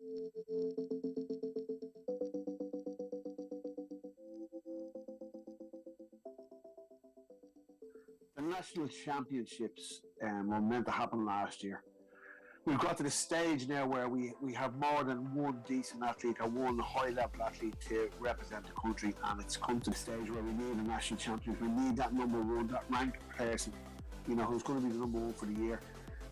The national championships were meant to happen last year. We've got to the stage now where we have more than one decent athlete or one high-level athlete to represent the country, and it's come to the stage where we need a national champion. We need that number one, that ranked person, who's going to be the number one for the year.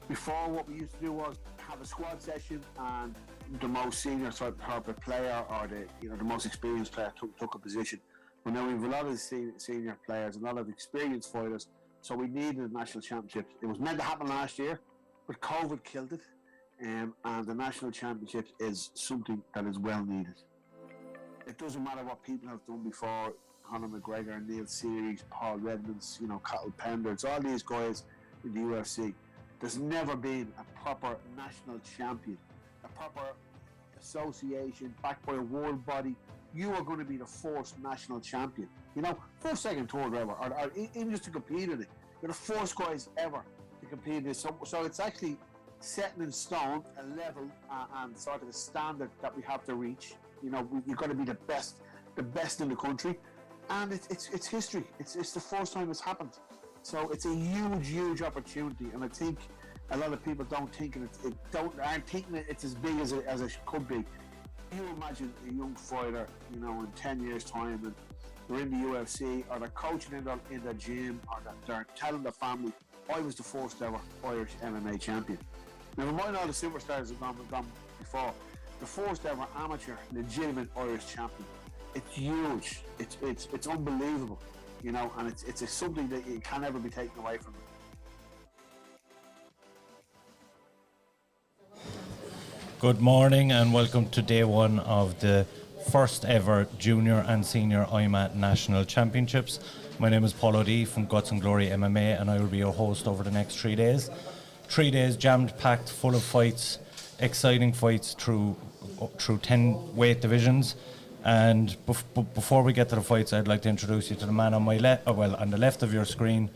Before, what we used to do was have a squad session, and the most senior type of player or the most experienced player took a position. But now we have a lot of senior players, a lot of experienced fighters, so we needed a national championship. It was meant to happen last year, but COVID killed it, and the national championship is something that is well needed. It doesn't matter what people have done before, Conor McGregor, Neil Series, Paul Redmond's, Cattle Penders, all these guys in the UFC. There's never been a proper national champion, a proper association backed by a world body. You are going to be the first national champion. First, second, third ever, or even just to compete in it. You're the first guys ever to compete in this. So it's actually setting in stone a level and sort of a standard that we have to reach. You've got to be the best in the country, and it's history. It's the first time it's happened. So it's a huge opportunity, and I think a lot of people don't think aren't thinking it's as big as it could be. You imagine a young fighter, in 10 years' time, and they're in the UFC, or they're coaching in their gym, or they're telling their family, I was the first ever Irish MMA champion. Now, remind all the superstars have gone before, the first ever amateur, legitimate Irish champion. It's huge. It's unbelievable, and it's something that it can never be taken away from them. Good morning and welcome to day one of the first ever Junior and Senior IMMAA National Championships. My name is Paul O'Dea from Guts and Glory MMA, and I will be your host over the next 3 days. 3 days jammed packed, full of fights, exciting fights through 10 weight divisions. And before we get to the fights, I'd like to introduce you to the man on my on the left of your screen.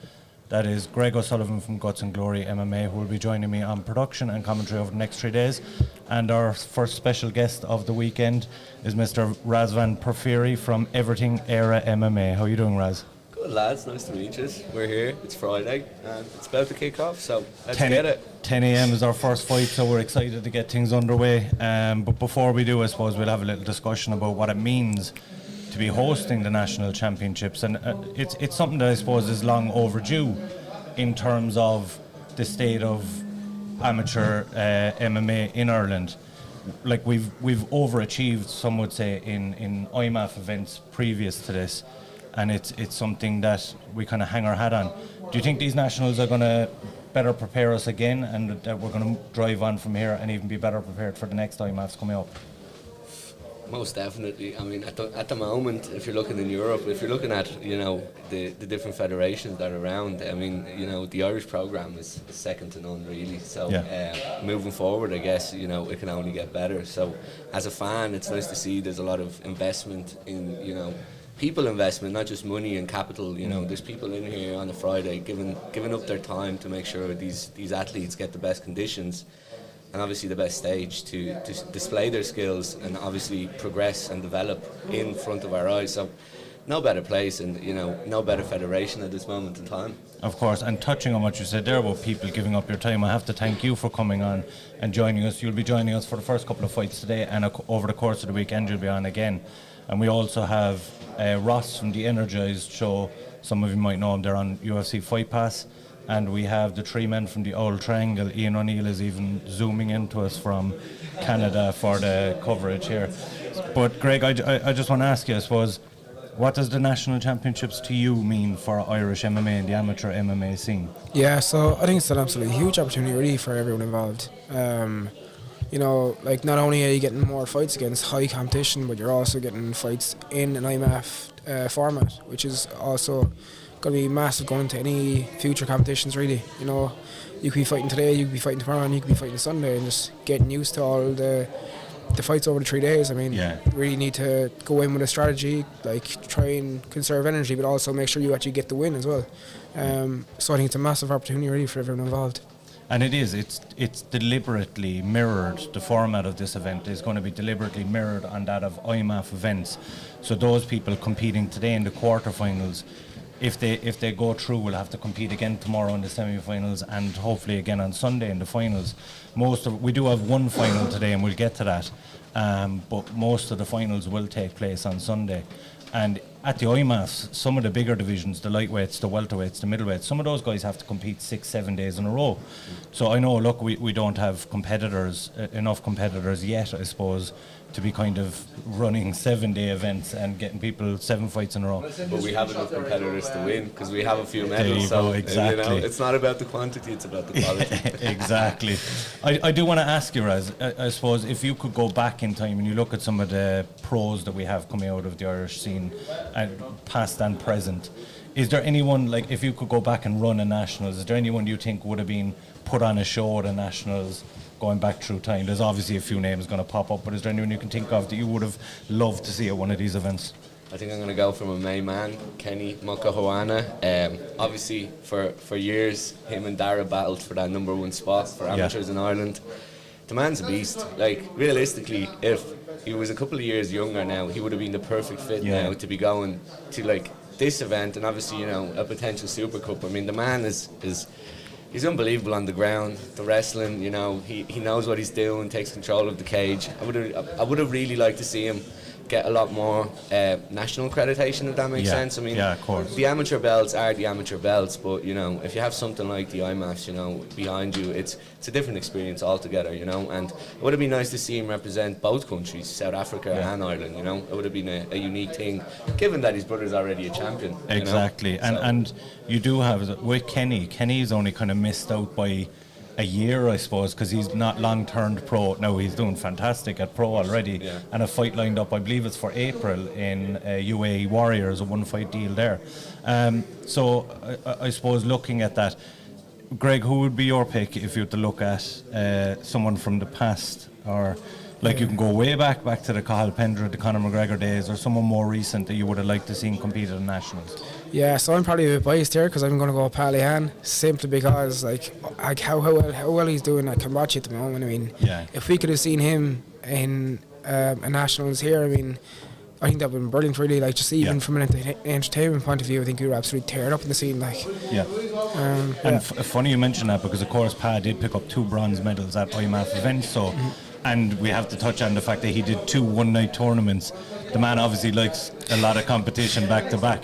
That is Greg O'Sullivan from Guts and Glory MMA, who will be joining me on production and commentary over the next 3 days. And our first special guest of the weekend is Mr. Razvan Porfiri from Everything Era MMA. How are you doing, Raz? Good, lads. Nice to meet you. We're here. It's Friday and it's about to kick off, so let's get it. 10 a.m. is our first fight, so we're excited to get things underway. But before we do, I suppose we'll have a little discussion about what it means to be hosting the national championships, and it's something that I suppose is long overdue in terms of the state of amateur MMA in Ireland. Like we've overachieved, some would say, in IMMAF events previous to this, and it's something that we kind of hang our hat on. Do you think these nationals are going to better prepare us again, and that we're going to drive on from here and even be better prepared for the next IMMAFs coming up? Most definitely. I mean, at the moment, if you're looking in Europe, if you're looking at the different federations that are around, I mean, the Irish program is second to none, really. So moving forward, I guess it can only get better. So as a fan, it's nice to see there's a lot of investment in people investment, not just money and capital. There's people in here on a Friday giving up their time to make sure these athletes get the best conditions and obviously the best stage to display their skills and obviously progress and develop in front of our eyes. So no better place and no better federation at this moment in time. Of course, and touching on what you said there about people giving up your time, I have to thank you for coming on and joining us. You'll be joining us for the first couple of fights today, and over the course of the weekend you'll be on again. And we also have Ross from the Energized show. Some of you might know him, they're on UFC Fight Pass. And we have the three men from the Old Triangle. Ian O'Neill is even zooming into us from Canada for the coverage here. But Greg, I just want to ask you, I suppose, what does the national championships to you mean for Irish MMA and the amateur MMA scene? Yeah, so I think it's an absolutely huge opportunity really for everyone involved. Like not only are you getting more fights against high competition, but you're also getting fights in an IMMAF format, which is also going to be massive going into any future competitions really. You could be fighting today, you could be fighting tomorrow, and you could be fighting Sunday, and just getting used to all the fights over the 3 days. I mean, you really need to go in with a strategy, like try and conserve energy, but also make sure you actually get the win as well. So I think it's a massive opportunity really for everyone involved. And it's deliberately mirrored. The format of this event is going to be deliberately mirrored on that of IMMAF events. So those people competing today in the quarterfinals, if they go through, will have to compete again tomorrow in the semi-finals and hopefully again on Sunday in the finals. We do have one final today, and we'll get to that. But most of the finals will take place on Sunday. And at the IMMAFs, some of the bigger divisions, the lightweights, the welterweights, the middleweights, some of those guys have to compete 6-7 days in a row. So I know, look, we don't have enough competitors yet, I suppose, to be kind of running 7-day events and getting people 7 fights in a row. But we have enough competitors to win because we have a few medals. There you so go, exactly. It's not about the quantity, it's about the quality. Exactly. I do want to ask you, Raz, I suppose if you could go back in time and you look at some of the pros that we have coming out of the Irish scene, past and present, is there anyone, like, if you could go back and run a Nationals, is there anyone you think would have been put on a show at a Nationals going back through time? There's obviously a few names going to pop up, but is there anyone you can think of that you would have loved to see at one of these events? I think I'm going to go for my main man, Kenny Makahoana. Obviously, for years, him and Dara battled for that #1 spot for amateurs in Ireland. The man's a beast. Like, realistically, if he was a couple of years younger now, he would have been the perfect fit now to be going to, like, this event and obviously, a potential Super Cup. I mean, the man he's unbelievable on the ground. The wrestling, he knows what he's doing, takes control of the cage. I would have really liked to see him get a lot more national accreditation, if that makes sense. I mean, of course. The amateur belts are the amateur belts, but if you have something like the IMMAFs, behind you, it's a different experience altogether, and it would have been nice to see him represent both countries, South Africa and Ireland. It would have been a unique thing, given that his brother's already a champion. Exactly, and you do have with Kenny's only kind of missed out by a year, I suppose, because he's not long turned pro. Now he's doing fantastic at pro already, and a fight lined up, I believe it's for April in UAE Warriors, a 1-fight deal there. So I suppose looking at that, Greg, who would be your pick if you had to look at someone from the past, or like you can go way back to the Cathal Pendra, the Conor McGregor days, or someone more recent that you would have liked to see him compete at the Nationals? Yeah, so I'm probably a bit biased here because I'm going to go Paddy simply because like how well he's doing at Cambodia at the moment. I mean, if we could have seen him in a Nationals here, I mean, I think that would have been brilliant, really. Like, just even from an entertainment point of view, I think we were absolutely tearing up in the scene. Like, and funny you mention that, because of course Pat did pick up 2 bronze medals at IMMAF events. So, and we have to touch on the fact that he did 2 one-night tournaments. The man obviously likes a lot of competition back to back.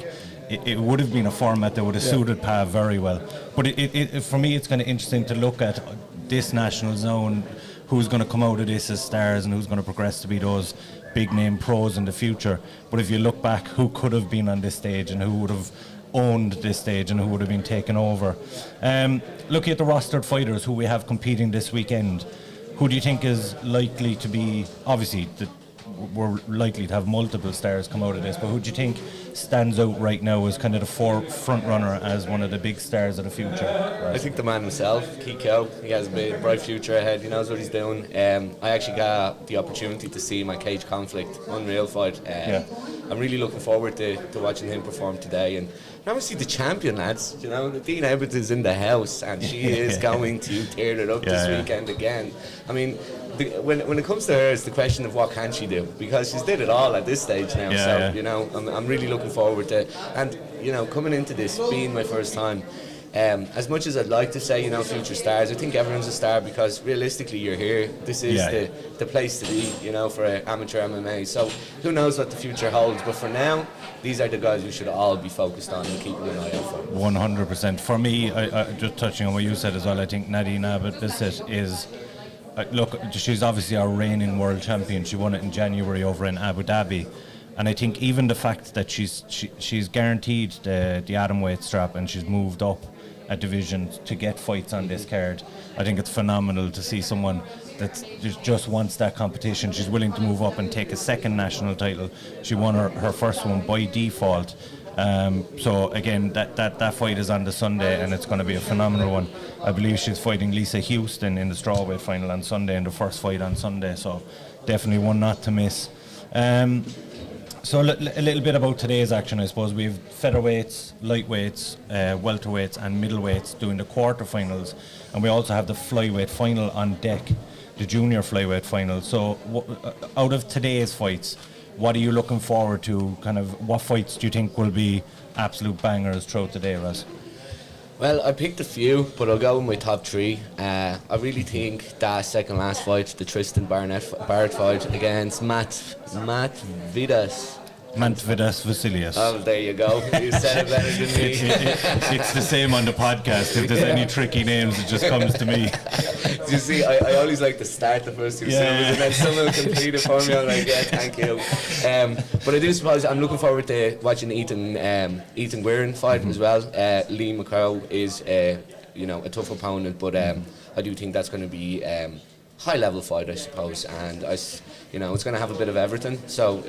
It would have been a format that would have suited Pa very well. But for me, it's kind of interesting to look at this National Zone, who's going to come out of this as stars and who's going to progress to be those big name pros in the future. But if you look back, who could have been on this stage and who would have owned this stage and who would have been taken over? Looking at the rostered fighters who we have competing this weekend, who do you think is likely to be, obviously we're likely to have multiple stars come out of this, but who do you think stands out right now as kind of the front runner as one of the big stars of the future? I think the man himself, Kiko, he has a bright future ahead. He knows what he's doing. I actually got the opportunity to see my cage conflict, unreal fight. I'm really looking forward to watching him perform today. And obviously the champion, lads, Dean Abbott is in the house and she is going to tear it up this weekend again. I mean, when it comes to her, it's the question of what can she do, because she's did it all at this stage now. I'm really looking forward to, and coming into this being my first time, as much as I'd like to say future stars, I think everyone's a star because realistically you're here. This is the place to be, for amateur MMA. So who knows what the future holds, but for now, these are the guys we should all be focused on and keeping an eye out for. 100%. For me, I just touching on what you said as well, I think Nadine Abbott-Bissett is. Look, she's obviously our reigning world champion. She won it in January over in Abu Dhabi, and I think even the fact that she's guaranteed the atomweight strap and she's moved up a division to get fights on this card, I think it's phenomenal to see someone that just wants that competition. She's willing to move up and take a second national title. She won her first one by default. So again, that fight is on the Sunday and it's going to be a phenomenal one. I believe she's fighting Lisa Houston in the strawweight final on Sunday, and the first fight on Sunday, so definitely one not to miss. So a little bit about today's action, I suppose. We have featherweights, lightweights, welterweights and middleweights doing the quarterfinals, and we also have the flyweight final on deck, the junior flyweight final. So out of today's fights, what are you looking forward to? Kind of what fights do you think will be absolute bangers throughout the day, Raz? Well, I picked a few, but I'll go with my top three. I really think that second last fight, the Tristan Barnett fight against Matt Vidas. Mantvidas Vasilius. Oh, there you go. You said it better than me. It's the same on the podcast. If there's any tricky names, it just comes to me. You see, I always like to start the first two syllables and then someone will complete it for me. I'm like, yeah, thank you. But I do suppose I'm looking forward to watching Ethan Guerin fight as well. Lee McCrow is a tough opponent, but I do think that's going to be high level fight, I suppose, and it's going to have a bit of everything. So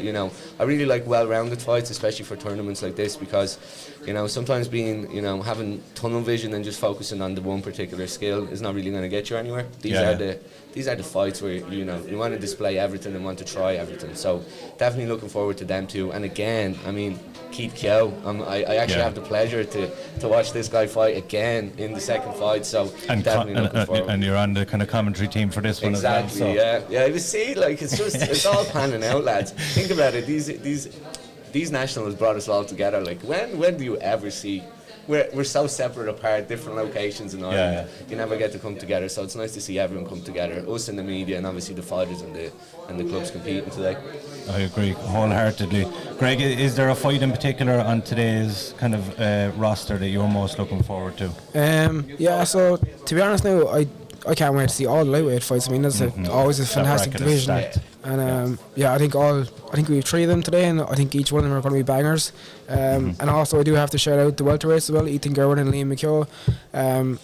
I really like well-rounded fights, especially for tournaments like this, because sometimes having tunnel vision and just focusing on the one particular skill is not really going to get you anywhere. These are the fights where you want to display everything and want to try everything. So definitely looking forward to them too. And again, I mean, Keith Kyo, I actually have the pleasure to watch this guy fight again in the second fight. So definitely looking forward. And you're on the kind of commentary team for this one as well. Exactly. Yeah. You see, like it's all panning out, lads. Think about it. These nationals brought us all together. Like when do you ever see? We're so separate apart, different locations in Ireland. You never get to come together, so it's nice to see everyone come together. Us in the media, and obviously the fighters and the clubs competing today. I agree wholeheartedly. Greg, is there a fight in particular on today's kind of roster that you're most looking forward to? So to be honest now, I can't wait to see all the lightweight fights. I mean, that's always a fantastic division. And I think we have three of them today, and I think each one of them are going to be bangers. And also I do have to shout out the welterweights as well, Ethan Guerin and Liam McKeough.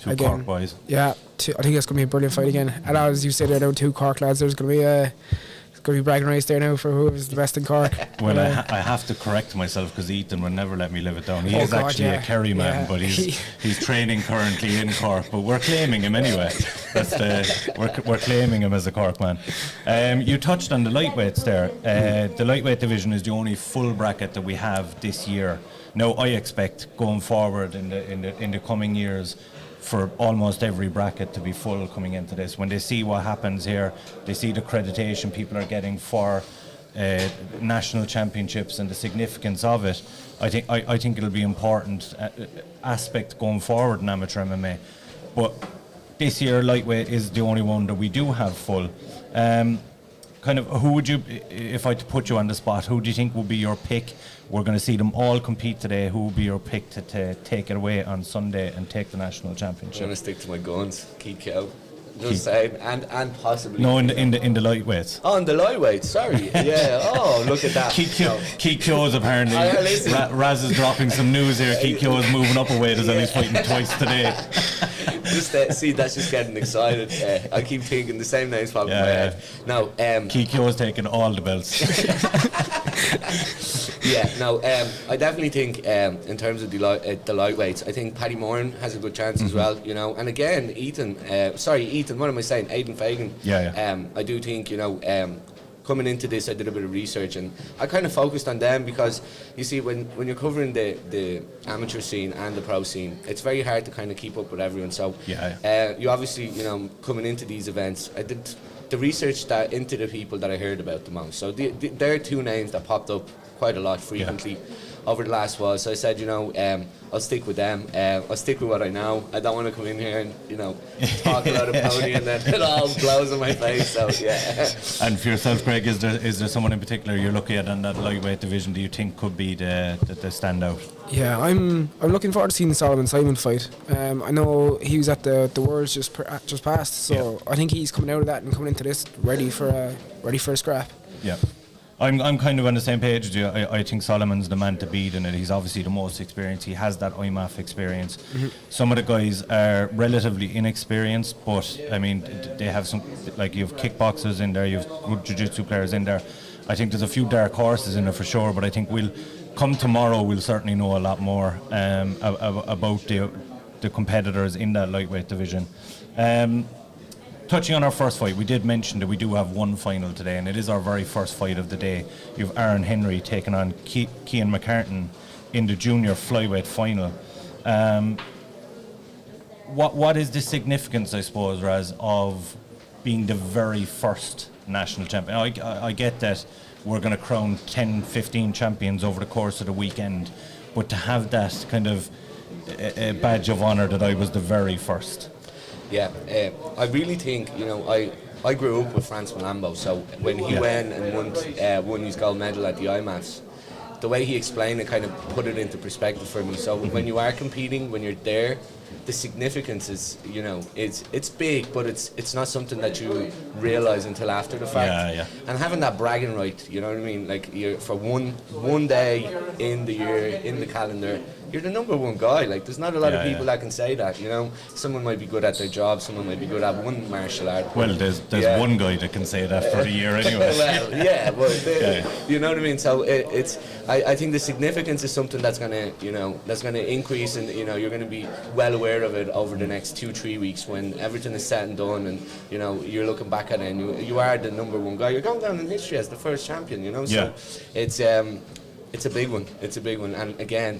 Two Cork boys. Yeah, I think that's going to be a brilliant fight again. And as you said there, now two Cork lads, there's going to be bragging rights there now for whoever's the best in Cork. Well, I have to correct myself because Ethan would never let me live it down. He is actually a Kerry man, but he's training currently in Cork. But we're claiming him anyway. We're claiming him as a Cork man. You touched on the lightweights there. The lightweight division is the only full bracket that we have this year. Now I expect going forward in the coming years for almost every bracket to be full coming into this. When they see what happens here, they see the accreditation people are getting for national championships and the significance of it. I think it'll be important aspect going forward in amateur MMA. But this year, lightweight is the only one that we do have full. Kind of, who would you, if I had to put you on the spot, who do you think would be your pick? We're going to see them all compete today. Who would be your pick to take it away on Sunday and take the national championship? I'm going to stick to my guns. Keith Kyo. Just saying, and possibly. No, in the lightweights. Oh, in the lightweights. Sorry. Yeah. Oh, look at that. Keith Kyo is apparently. Raz is dropping some news here. Keith Kyo is moving up a weight as he's fighting twice today. See, that's just getting excited. I keep thinking the same names popping in my head. Now, Keith Kyo is taking all the belts. I definitely think in terms of the lightweights, I think Paddy Moran has a good chance as well, and again, Ethan, what am I saying? Aiden Fagan. I do think, coming into this, I did a bit of research and I kind of focused on them because, you see, when you're covering the amateur scene and the pro scene, it's very hard to kind of keep up with everyone. So you obviously, coming into these events, I did the research into the people that I heard about the most. So there are two names that popped up quite a lot frequently over the last while. So I said, I'll stick with them. I'll stick with what I know. I don't want to come in here and, talk about a pony and then it all blows in my face. So, yeah. And for yourself, Greg, is there someone in particular you're looking at in that lightweight division do you think could be the standout? Yeah, I'm looking forward to seeing the Solomon Simon fight. I know he was at the Worlds just past, so I think he's coming out of that and coming into this ready for a scrap. Yeah. I'm kind of on the same page as you. I think Solomon's the man to beat in it. He's obviously the most experienced. He has that IMMAA experience. Some of the guys are relatively inexperienced, but I mean, they have some, like you have kickboxers in there, you have good jiu-jitsu players in there. I think there's a few dark horses in there for sure, but I think come tomorrow we'll certainly know a lot more about the competitors in that lightweight division. touching on our first fight, we did mention that we do have one final today, and it is our very first fight of the day. You have Aaron Henry taking on Cian McCartan in the junior flyweight final. What is the significance, I suppose, Raz, of being the very first national champion? I get that we're going to crown 10, 15 champions over the course of the weekend, but to have that kind of a badge of honour that I was the very first. Yeah, I really think, I grew up with Franz Malambo, so when he went and won his gold medal at the IMMAs, the way he explained it kind of put it into perspective for me. So when you are competing, when you're there, the significance is, it's big, but it's not something that you realise until after the fact. Yeah. And having that bragging right, you know what I mean? Like, you're for one day in the year, in the calendar, you're the number one guy. Like, there's not a lot of people that can say that, Someone might be good at their job, someone might be good at one martial art. Well, there's one guy that can say that for the year anyway. You know what I mean? So I think the significance is something that's gonna increase, and you're gonna be well aware of it over the next 2-3 weeks when everything is said and done, and you're looking back at it, and you are the number one guy. You're going down in history as the first champion. So it's a big one. It's a big one, and again.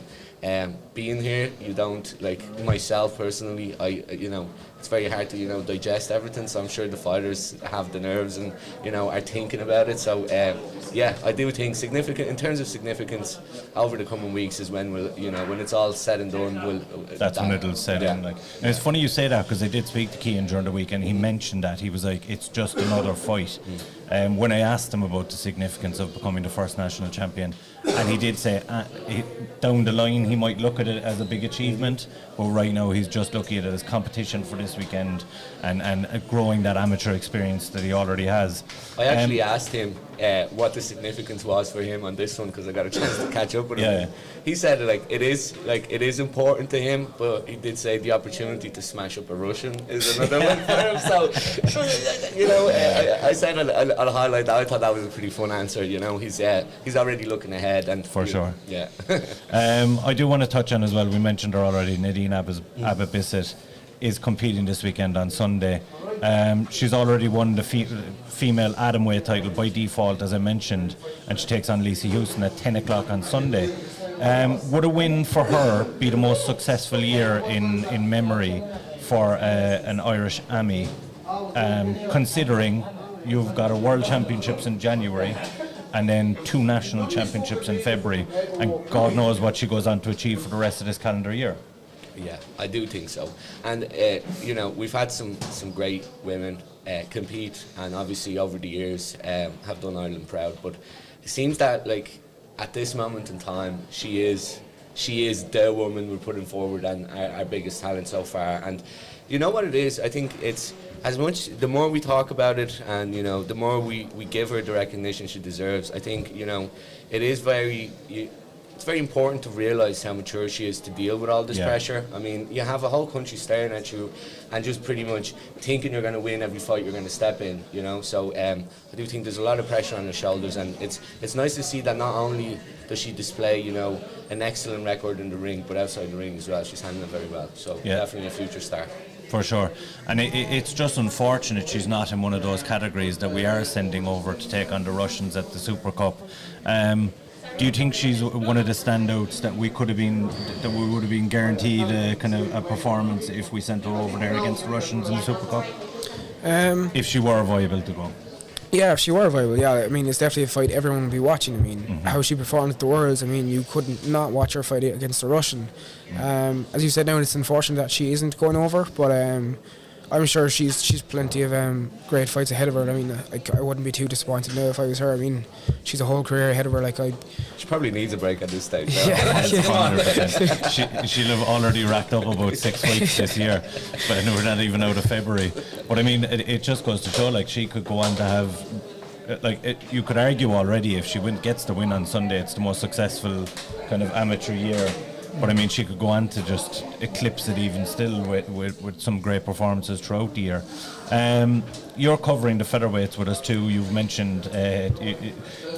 Being here, you don't, like myself personally, it's very hard to digest everything, so I'm sure the fighters have the nerves and are thinking about it. So I do think in terms of significance over the coming weeks is when when it's all said and done, that's when it'll set in. And it's funny you say that, because I did speak to Cian during the week and he mentioned that. He was like, it's just another fight. When I asked him about the significance of becoming the first national champion, and he did say down the line he might look at it as a big achievement, but right now he's just looking at it as competition for this weekend and growing that amateur experience that he already has. I actually asked him what the significance was for him on this one, because I got a chance to catch up with him. Yeah. He said it is important to him, but he did say the opportunity to smash up a Russian is another one for him. So I said I'll highlight that. I thought that was a pretty fun answer. He's already looking ahead, and for sure. Yeah. I do want to touch on as well. We mentioned her already. Nadine Abba-Bissett is competing this weekend on Sunday. She's already won the female atomweight title by default, as I mentioned, and she takes on Lisa Houston at 10 o'clock on Sunday. Would a win for her be the most successful year in memory for an Irish AMI, considering you've got a World Championships in January and then 2 national championships in February, and God knows what she goes on to achieve for the rest of this calendar year? Yeah, I do think so. And, we've had some great women compete, and obviously over the years have done Ireland proud. But it seems that, at this moment in time, she is the woman we're putting forward and our biggest talent so far. And you know what it is? I think it's as much, the more we talk about it and, the more we give her the recognition she deserves. I think, it is it's very important to realise how mature she is to deal with all this pressure. I mean, you have a whole country staring at you and just pretty much thinking you're going to win every fight you're going to step in, So I do think there's a lot of pressure on her shoulders, and it's nice to see that not only does she display, an excellent record in the ring, but outside the ring as well, she's handling it very well. So definitely a future star. For sure. And it's just unfortunate she's not in one of those categories that we are sending over to take on the Russians at the Super Cup. Do you think she's one of the standouts that we would have been guaranteed a kind of a performance if we sent her over there against the Russians in the Super Cup? If she were viable to go. Yeah, if she were viable, yeah. I mean, it's definitely a fight everyone would be watching. I mean, how she performed at the Worlds, I mean, you couldn't not watch her fight against the Russian. As you said now, it's unfortunate that she isn't going over, but I'm sure she's plenty of great fights ahead of her. I mean, I wouldn't be too disappointed now if I was her. I mean, she's a whole career ahead of her. She probably needs a break at this stage. Yeah. She'll have already racked up about 6 fights this year, but we're not even out of February. But I mean, it just goes to show, she could go on to have, you could argue already if she gets the win on Sunday, it's the most successful kind of amateur year. But I mean, she could go on to just eclipse it even still with some great performances throughout the year. You're covering the featherweights with us too. You've mentioned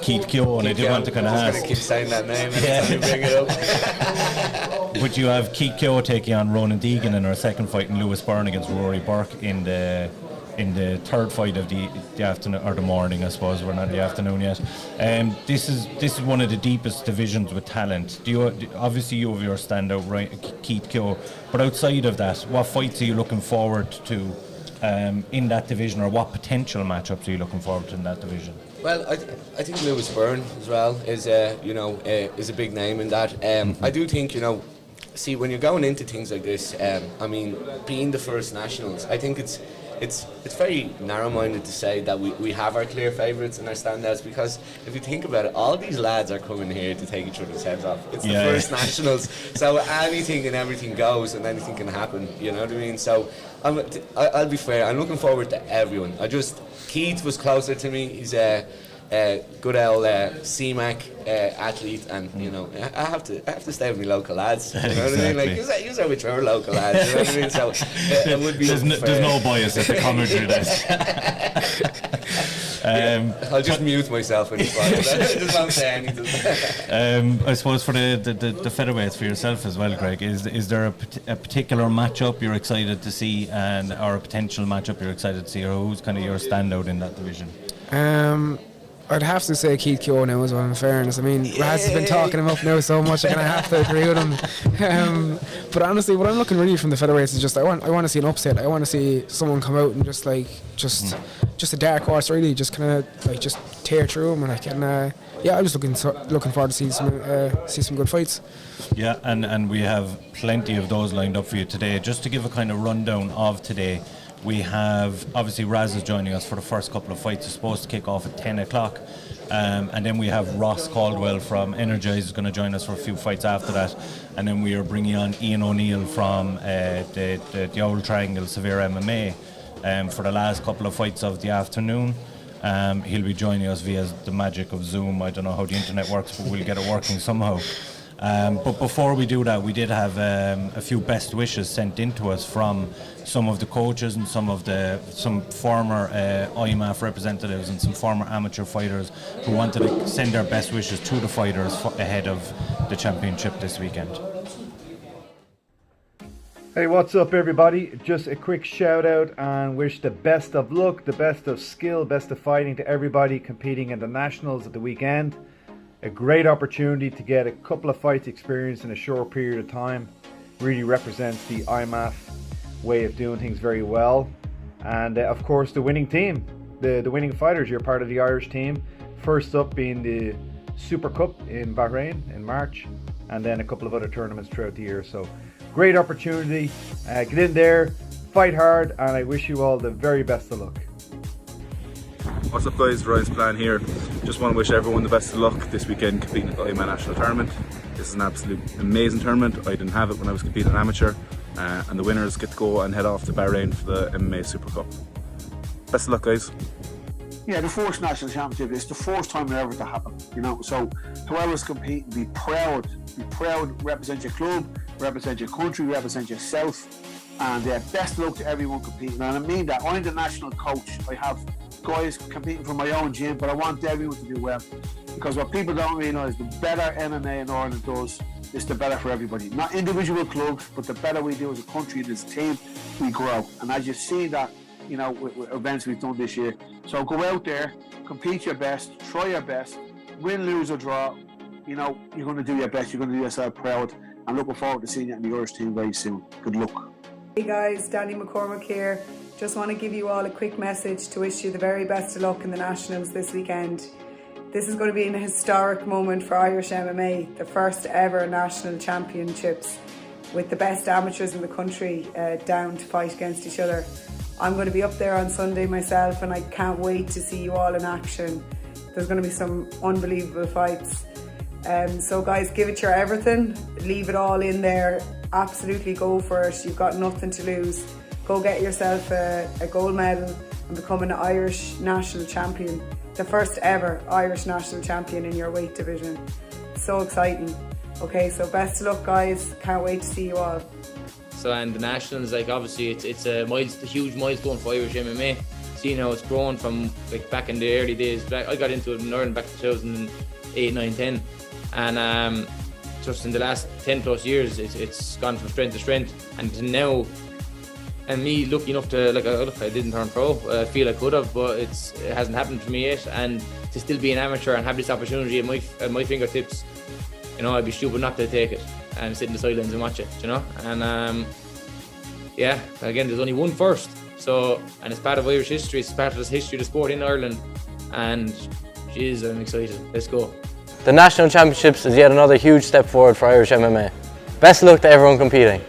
Keith Kyo, and I did want to kind of ask. I'm going to keep saying that name every time you bring it up. But you have Keith Kyo taking on Ronan Deegan in our second fight in Lewis Byrne against Rory Burke in the in the third fight of the afternoon, or the morning, I suppose. We're not in the afternoon yet. This is one of the deepest divisions with talent. Obviously you have your standout, right, Keith Kyo, but outside of that, what fights are you looking forward to in that division, or what potential matchups are you looking forward to in that division? Well, I think Lewis Byrne as well is is a big name in that. I do think, see, when you're going into things like this, I mean, being the first nationals, I think it's very narrow-minded to say that we have our clear favourites and our standouts, because if you think about it, all these lads are coming here to take each other's heads off. It's the first nationals, so anything and everything goes, and anything can happen. You know what I mean? So I'll be fair. I'm looking forward to everyone. Keith was closer to me. He's a good old CMAC athlete, and I have to stay with my local lads. You know what I mean? Like use that with your local lads. You know what I mean? So it would be. There's no bias at the commentary desk. I'll just mute myself when it's fine. I just won't say anything. I suppose for the featherweights for yourself as well, Greg, is there a particular matchup you're excited to see, or a potential matchup you're excited to see, or who's kind of your standout in that division? I'd have to say Keith Kyo now as well, in fairness. I mean, Raz has been talking him up now so much, I'm going to have to agree with him. But honestly, what I'm looking really from the featherweights is just I want to see an upset. I want to see someone come out and just a dark horse, really, just kind of like just tear through him. And I'm just looking forward to see some good fights. Yeah, and we have plenty of those lined up for you today. Just to give a kind of rundown of today, we have, obviously, Raz is joining us for the first couple of fights. It's supposed to kick off at 10 o'clock. And then we have Ross Caldwell from Energize is going to join us for a few fights after that. And then we are bringing on Ian O'Neill from the Old Triangle Severe MMA for the last couple of fights of the afternoon. He'll be joining us via the magic of Zoom. I don't know how the internet works, but we'll get it working somehow. But before we do that, we did have a few best wishes sent in to us from some of the coaches and some former IMMAA representatives and some former amateur fighters who wanted to send their best wishes to the fighters ahead of the championship this weekend. Hey, what's up everybody? Just a quick shout out and wish the best of luck, the best of skill, best of fighting to everybody competing in the Nationals at the weekend. A great opportunity to get a couple of fights experience in a short period of time. Really represents the IMMAA way of doing things very well. And of course the winning team, the winning fighters, you're part of the Irish team. First up being the Super Cup in Bahrain in March, and then a couple of other tournaments throughout the year. So great opportunity, get in there, fight hard, and I wish you all the very best of luck. What's up guys, Ryan's Plan here. Just want to wish everyone the best of luck this weekend competing at the IMMAA National Tournament. This is an absolute amazing tournament. I didn't have it when I was competing as an amateur, and the winners get to go and head off to Bahrain for the MMA Super Cup. Best of luck guys. Yeah, the first national championship is the first time ever to happen, so whoever's competing, be proud, represent your club, represent your country, represent yourself, and best of luck to everyone competing. And I mean that, I'm the national coach. I have guys competing for my own gym, but I want everyone to do well, because what people don't realise, the better MMA in Ireland does, is the better for everybody. Not individual clubs, but the better we do as a country and as a team, we grow. And as you see that, with events we've done this year. So go out there, compete your best, try your best, win, lose or draw. You're going to do your best, you're going to do yourself proud, and looking forward to seeing you in the Irish team very soon. Good luck. Hey guys, Danny McCormick here. Just want to give you all a quick message to wish you the very best of luck in the Nationals this weekend. This is going to be an historic moment for Irish MMA, the first ever national championships with the best amateurs in the country down to fight against each other. I'm going to be up there on Sunday myself, and I can't wait to see you all in action. There's going to be some unbelievable fights. So guys, give it your everything, leave it all in there, absolutely go for it. You've got nothing to lose. Go get yourself a gold medal and become an Irish national champion, the first ever Irish national champion in your weight division. So exciting. Okay, so best of luck guys, can't wait to see you all. So, and the Nationals, obviously it's a huge milestone for Irish MMA. Seeing how it's grown from back in the early days. I got into it in Ireland back in 2008, 9, 10, and just in the last 10 plus years, it's gone from strength to strength. And now, And me lucky enough to, like, look, I didn't turn pro. I feel I could have, but it hasn't happened for me yet. And to still be an amateur and have this opportunity at my fingertips, you know, I'd be stupid not to take it and sit in the sidelines and watch it, you know. And yeah, again, there's only one first. So, and it's part of Irish history. It's part of the history of the sport in Ireland. And jeez, I'm excited. Let's go. The National Championships is yet another huge step forward for Irish MMA. Best of luck to everyone competing.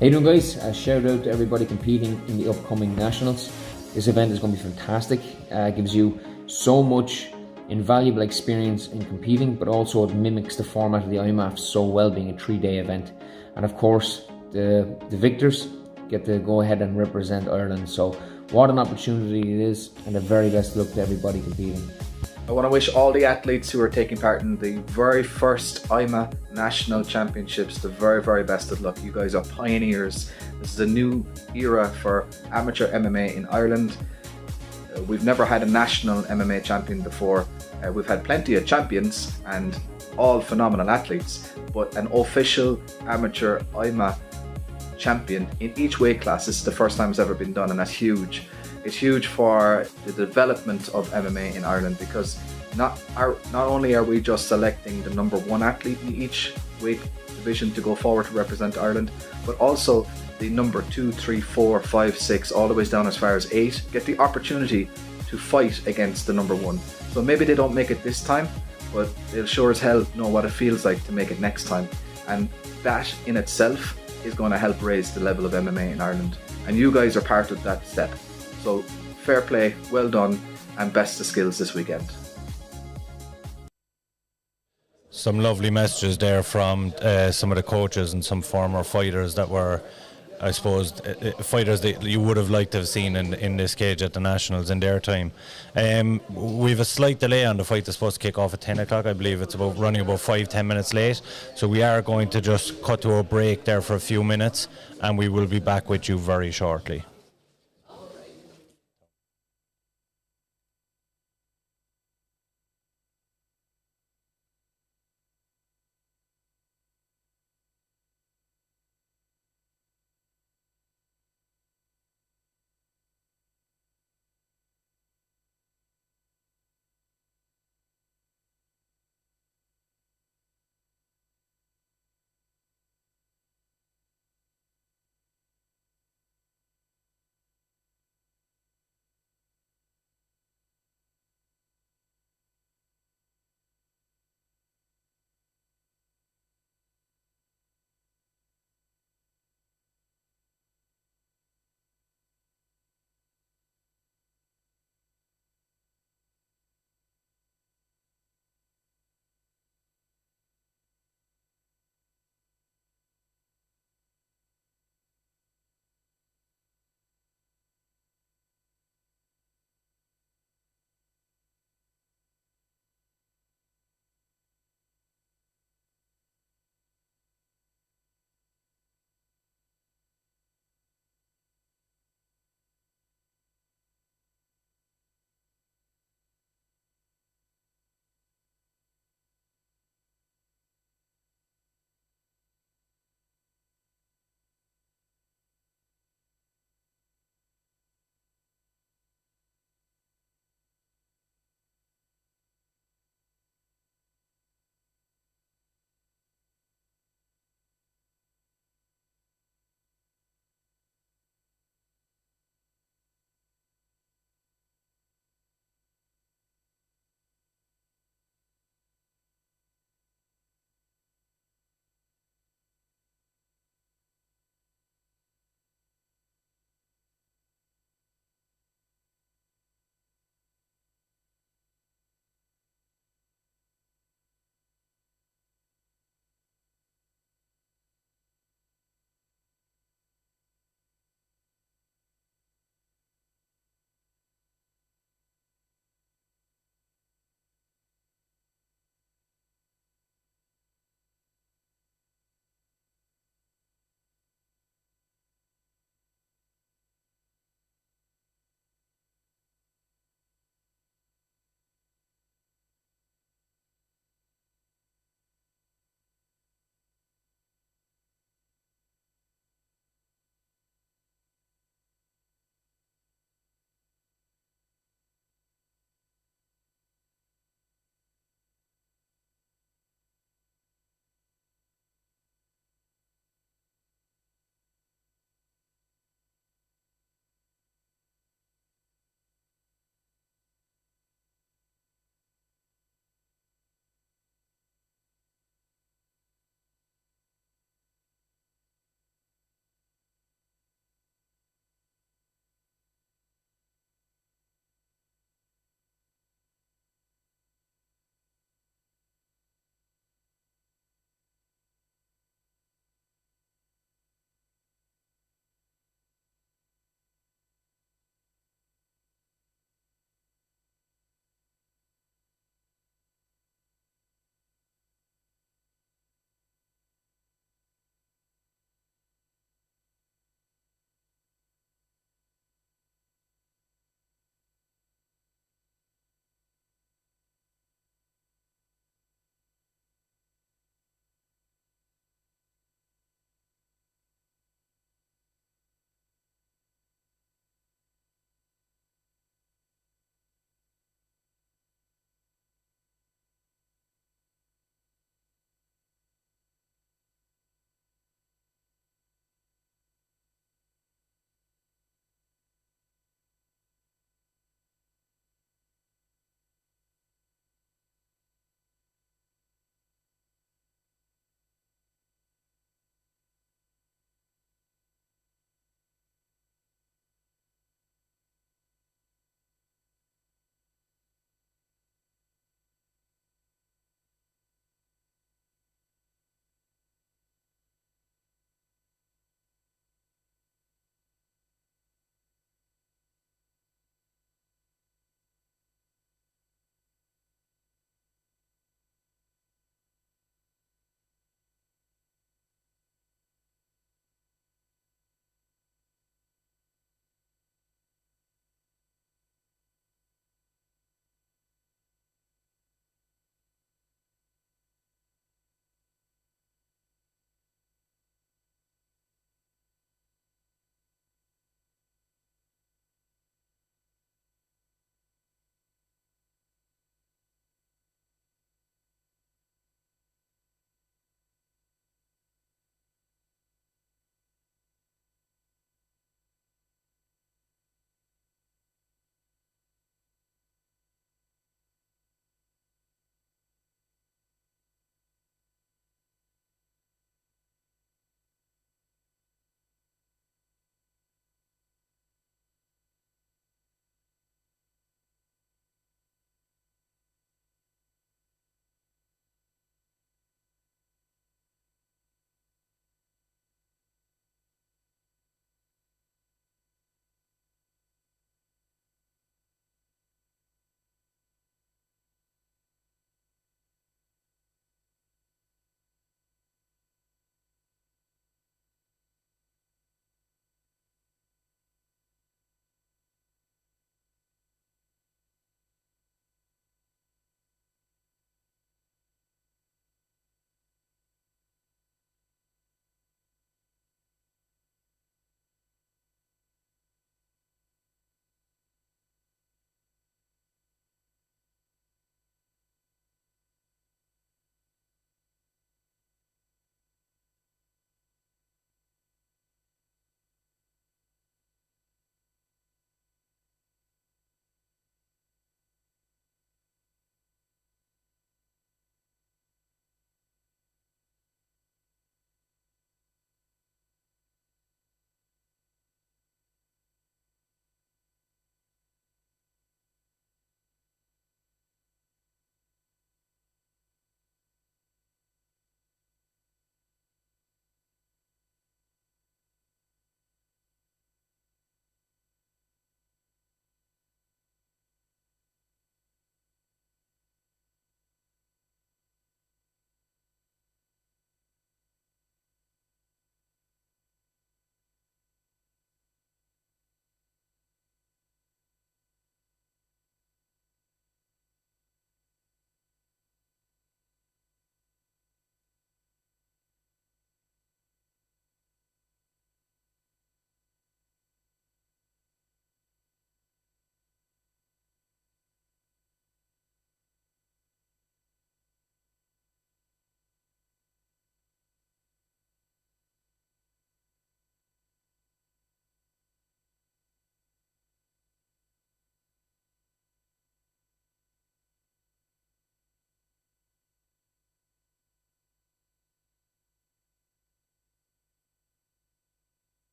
How you doing, guys? A shout out to everybody competing in the upcoming Nationals. This event is going to be fantastic. Gives you so much invaluable experience in competing, but also it mimics the format of the IMMAF so well, being a 3-day event. And of course, the victors get to go ahead and represent Ireland. So what an opportunity it is, and the very best luck to everybody competing. I want to wish all the athletes who are taking part in the very first IMMAA National Championships the very, very best of luck. You guys are pioneers. This is a new era for amateur MMA in Ireland. We've never had a national MMA champion before. We've had plenty of champions and all phenomenal athletes, but an official amateur IMMAA champion in each weight class, this is the first time it's ever been done, and that's huge. It's huge for the development of MMA in Ireland, because not only are we just selecting the number 1 athlete in each weight division to go forward to represent Ireland, but also the number 2, 3, 4, 5, 6, all the way down as far as 8 get the opportunity to fight against the number 1. So maybe they don't make it this time, but they'll sure as hell know what it feels like to make it next time. And that in itself is going to help raise the level of MMA in Ireland. And you guys are part of that step. So fair play, well done, and best of skills this weekend. Some lovely messages there from some of the coaches and some former fighters that were, I suppose, fighters that you would have liked to have seen in this cage at the Nationals in their time. We've a slight delay on the fight that's supposed to kick off at 10 o'clock. I believe it's running about 5-10 minutes late. So we are going to just cut to a break there for a few minutes, and we will be back with you very shortly.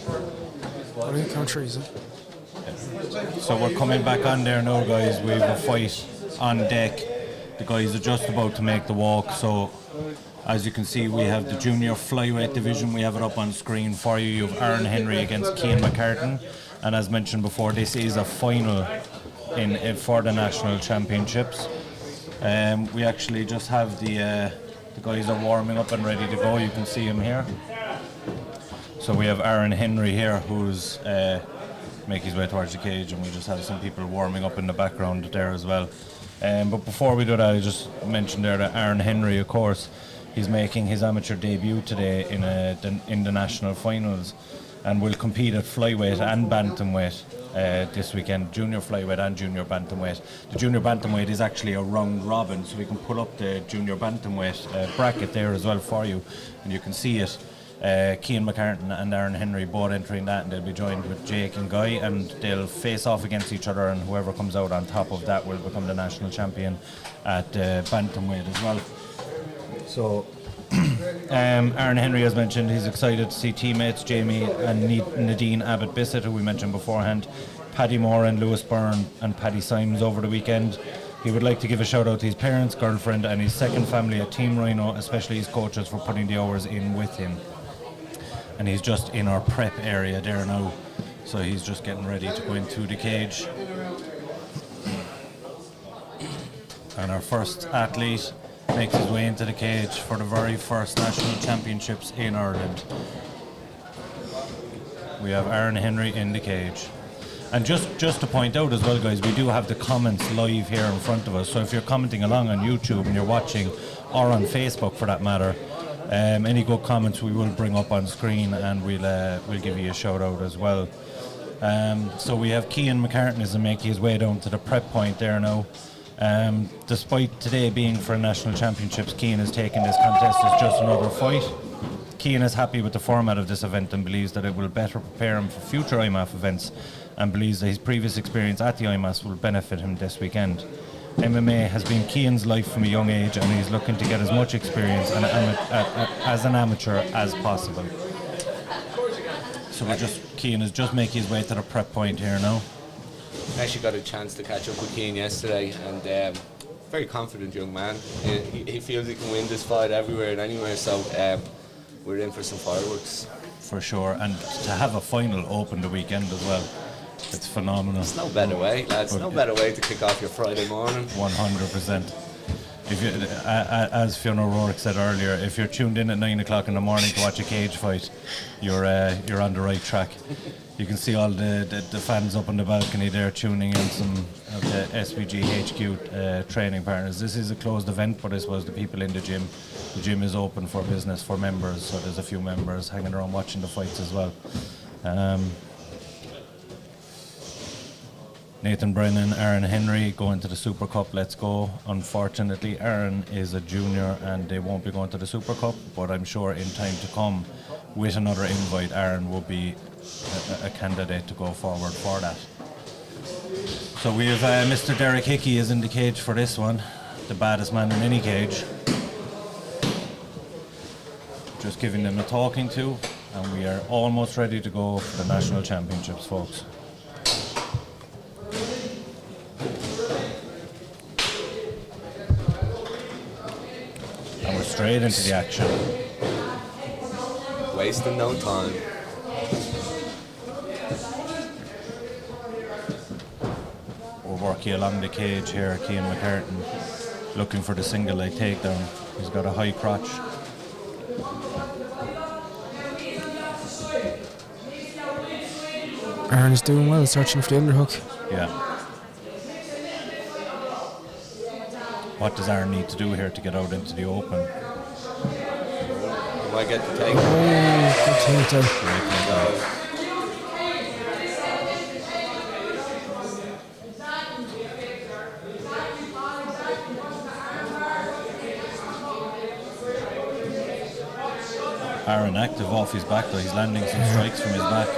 What are the countries? So we're coming back on there now, guys. We have a fight on deck. The guys are just about to make the walk. So as you can see, we have the junior flyweight division. We have it up on screen for you. You have Aaron Henry against Cian McCartan. And as mentioned before, this is a final for the national championships. We actually just have the guys are warming up and ready to go. You can see him here. So we have Aaron Henry here, who's make his way towards the cage, and we just have some people warming up in the background there as well. But before we do that, I just mentioned there that Aaron Henry, of course, he's making his amateur debut today in the national finals, and will compete at flyweight and bantamweight this weekend, junior flyweight and junior bantamweight. The junior bantamweight is actually a round robin, so we can pull up the junior bantamweight bracket there as well for you, and you can see it. Cian McCartan and Aaron Henry both entering that, and they'll be joined with Jake and Guy, and they'll face off against each other, and whoever comes out on top of that will become the national champion at bantamweight as well. So Aaron Henry, as mentioned, he's excited to see teammates Jamie and Nadine Abbott-Bissett, who we mentioned beforehand, Paddy Moran, Lewis Byrne and Paddy Symes over the weekend. He would like to give a shout out to his parents, girlfriend and his second family at Team Rhino, especially his coaches for putting the hours in with him. And he's just in our prep area there now, so he's just getting ready to go into the cage. And our first athlete makes his way into the cage for the very first national championships in Ireland. We have Aaron Henry in the cage. And just to point out as well, guys, we do have the comments live here in front of us, so if you're commenting along on YouTube and you're watching, or on Facebook for that matter, any good comments we will bring up on screen, and we'll give you a shout out as well. So we have Cian McCartan is making his way down to the prep point there now. Despite today being for national championships, Cian is taking this contest as just another fight. Cian is happy with the format of this event and believes that it will better prepare him for future IMMAF events, and believes that his previous experience at the IMMAs will benefit him this weekend. MMA has been Cian's life from a young age, and he's looking to get as much experience as an amateur as possible. So Cian is just making his way to the prep point here now. I actually got a chance to catch up with Cian yesterday, and very confident young man. He feels he can win this fight everywhere and anywhere, so we're in for some fireworks. For sure, and to have a final open the weekend as well. It's phenomenal. There's no better way, lads. No better way to kick off your Friday morning. 100%. If you, as Fiona O'Rourke said earlier, if you're tuned in at 9 o'clock in the morning to watch a cage fight, you're on the right track. You can see all the fans up on the balcony there tuning in, some of the SVG HQ training partners. This is a closed event, but I suppose the people in the gym is open for business for members, so there's a few members hanging around watching the fights as well. Nathan Brennan, Aaron Henry going to the Super Cup. Let's go. Unfortunately, Aaron is a junior and they won't be going to the Super Cup, but I'm sure in time to come, with another invite, Aaron will be a candidate to go forward for that. So we have Mr. Derek Hickey is in the cage for this one, the baddest man in any cage. Just giving them a talking to, and we are almost ready to go for the national championships, folks. And we're straight into the action. Wasting no time. We're working along the cage here, Cian McCartan, looking for the single leg takedown. He's got a high crotch. Aaron is doing well, searching for the underhook. Yeah. What does Aaron need to do here to get out into the open? Do I get the take? Oh, good takedown. Aaron active off his back though, he's landing some strikes from his back.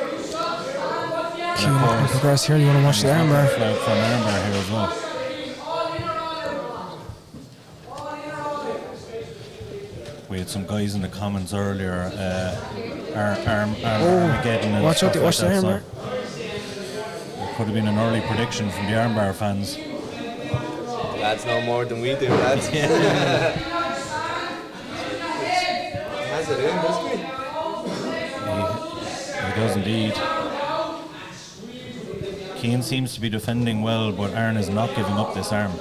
Cian, progress here, you want to watch the armbar? Flag for an armbar here as well. We had some guys in the comments earlier, Armageddon and watch stuff out, watch like the that, armbar. so it could have been an early prediction from the armbar fans. Lads know more than we do, lads. Has it in, doesn't he? He does indeed. Keane seems to be defending well, but Aaron is not giving up this arm.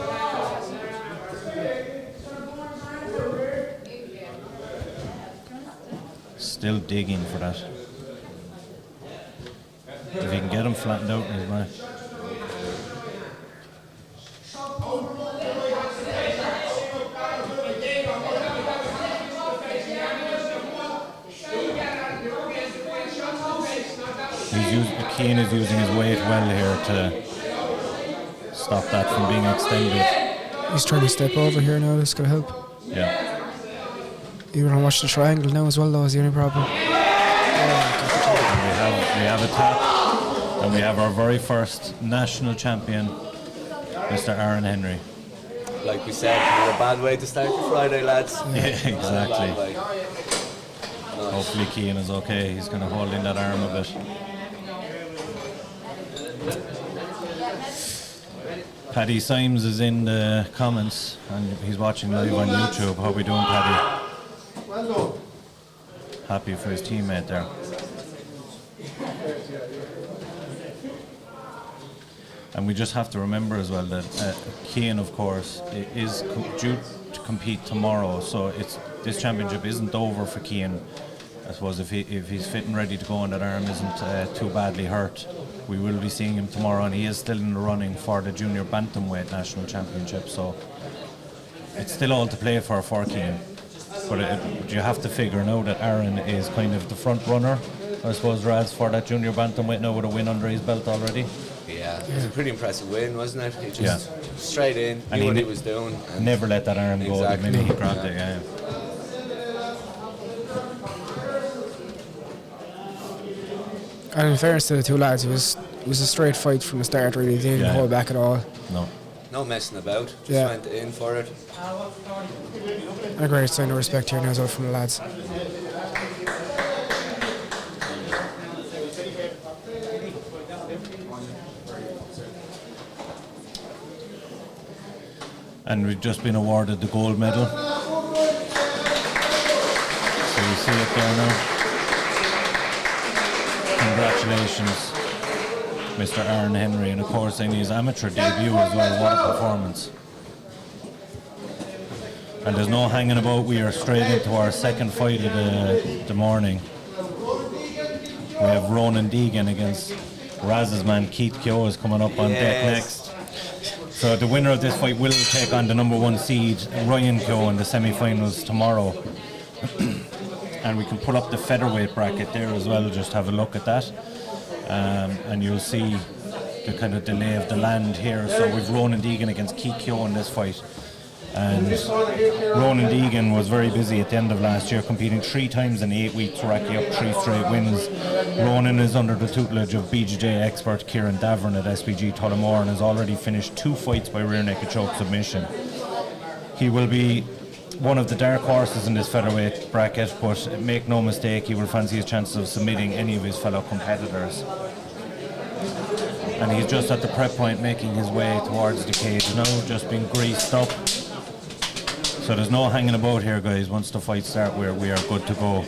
Still digging for that. If he can get him flattened out in his back. Keane is using his weight well here to stop that from being extended. He's trying to step over here now, this is going to help. Yeah. You're going to watch the triangle now as well, though, is the only problem. We have a tap, and we have our very first national champion, Mr. Aaron Henry. Like we said, not a bad way to start the Friday, lads. Yeah, exactly. Not a bad way. Nice. Hopefully Keane is okay. He's going to hold in that arm a bit. Paddy Symes is in the comments and he's watching live on YouTube. How we doing, Paddy? Happy for his teammate there. And we just have to remember as well that Keane, of course, is due to compete tomorrow. So this championship isn't over for Keane. I suppose if he's fit and ready to go and that arm isn't too badly hurt, we will be seeing him tomorrow, and he is still in the running for the junior bantamweight national championship. So it's still all to play for Keane. But you have to figure now that Aaron is kind of the front runner, I suppose, Raz, for that junior bantamweight now with a win under his belt already. Yeah, it was a pretty impressive win, wasn't it? He just straight in, knew what he was doing. And never let that arm go the minute he grabbed it. Yeah. And in fairness to the two lads, it was a straight fight from the start, really. They didn't hold back at all. No messing about, just went in for it. And a great sign of respect here now as well from the lads. And we've just been awarded the gold medal. So you see it there now. Congratulations, Mr. Aaron Henry, and of course in his amateur debut as well. What a performance. And there's no hanging about, we are straight into our second fight of the morning. We have Ronan Deegan against Raz's man Keith Kyo is coming up on deck next. So the winner of this fight will take on the number one seed, Ryan Kyo, in the semi-finals tomorrow. And we can pull up the featherweight bracket there as well, just have a look at that. And you'll see the kind of delay of the land here. So we've Ronan Deegan against Keith Kyo in this fight. And Ronan Deegan was very busy at the end of last year, competing 3 times in 8 weeks, racking up 3 straight wins. Ronan is under the tutelage of BJJ expert Kieran Davern at SBG Tullamore and has already finished 2 fights by rear naked choke submission. He will be one of the dark horses in this featherweight bracket, but make no mistake, he will fancy his chances of submitting any of his fellow competitors. And he's just at the prep point, making his way towards the cage now, just being greased up. So there's no hanging about here, guys. Once the fights start, we are good to go.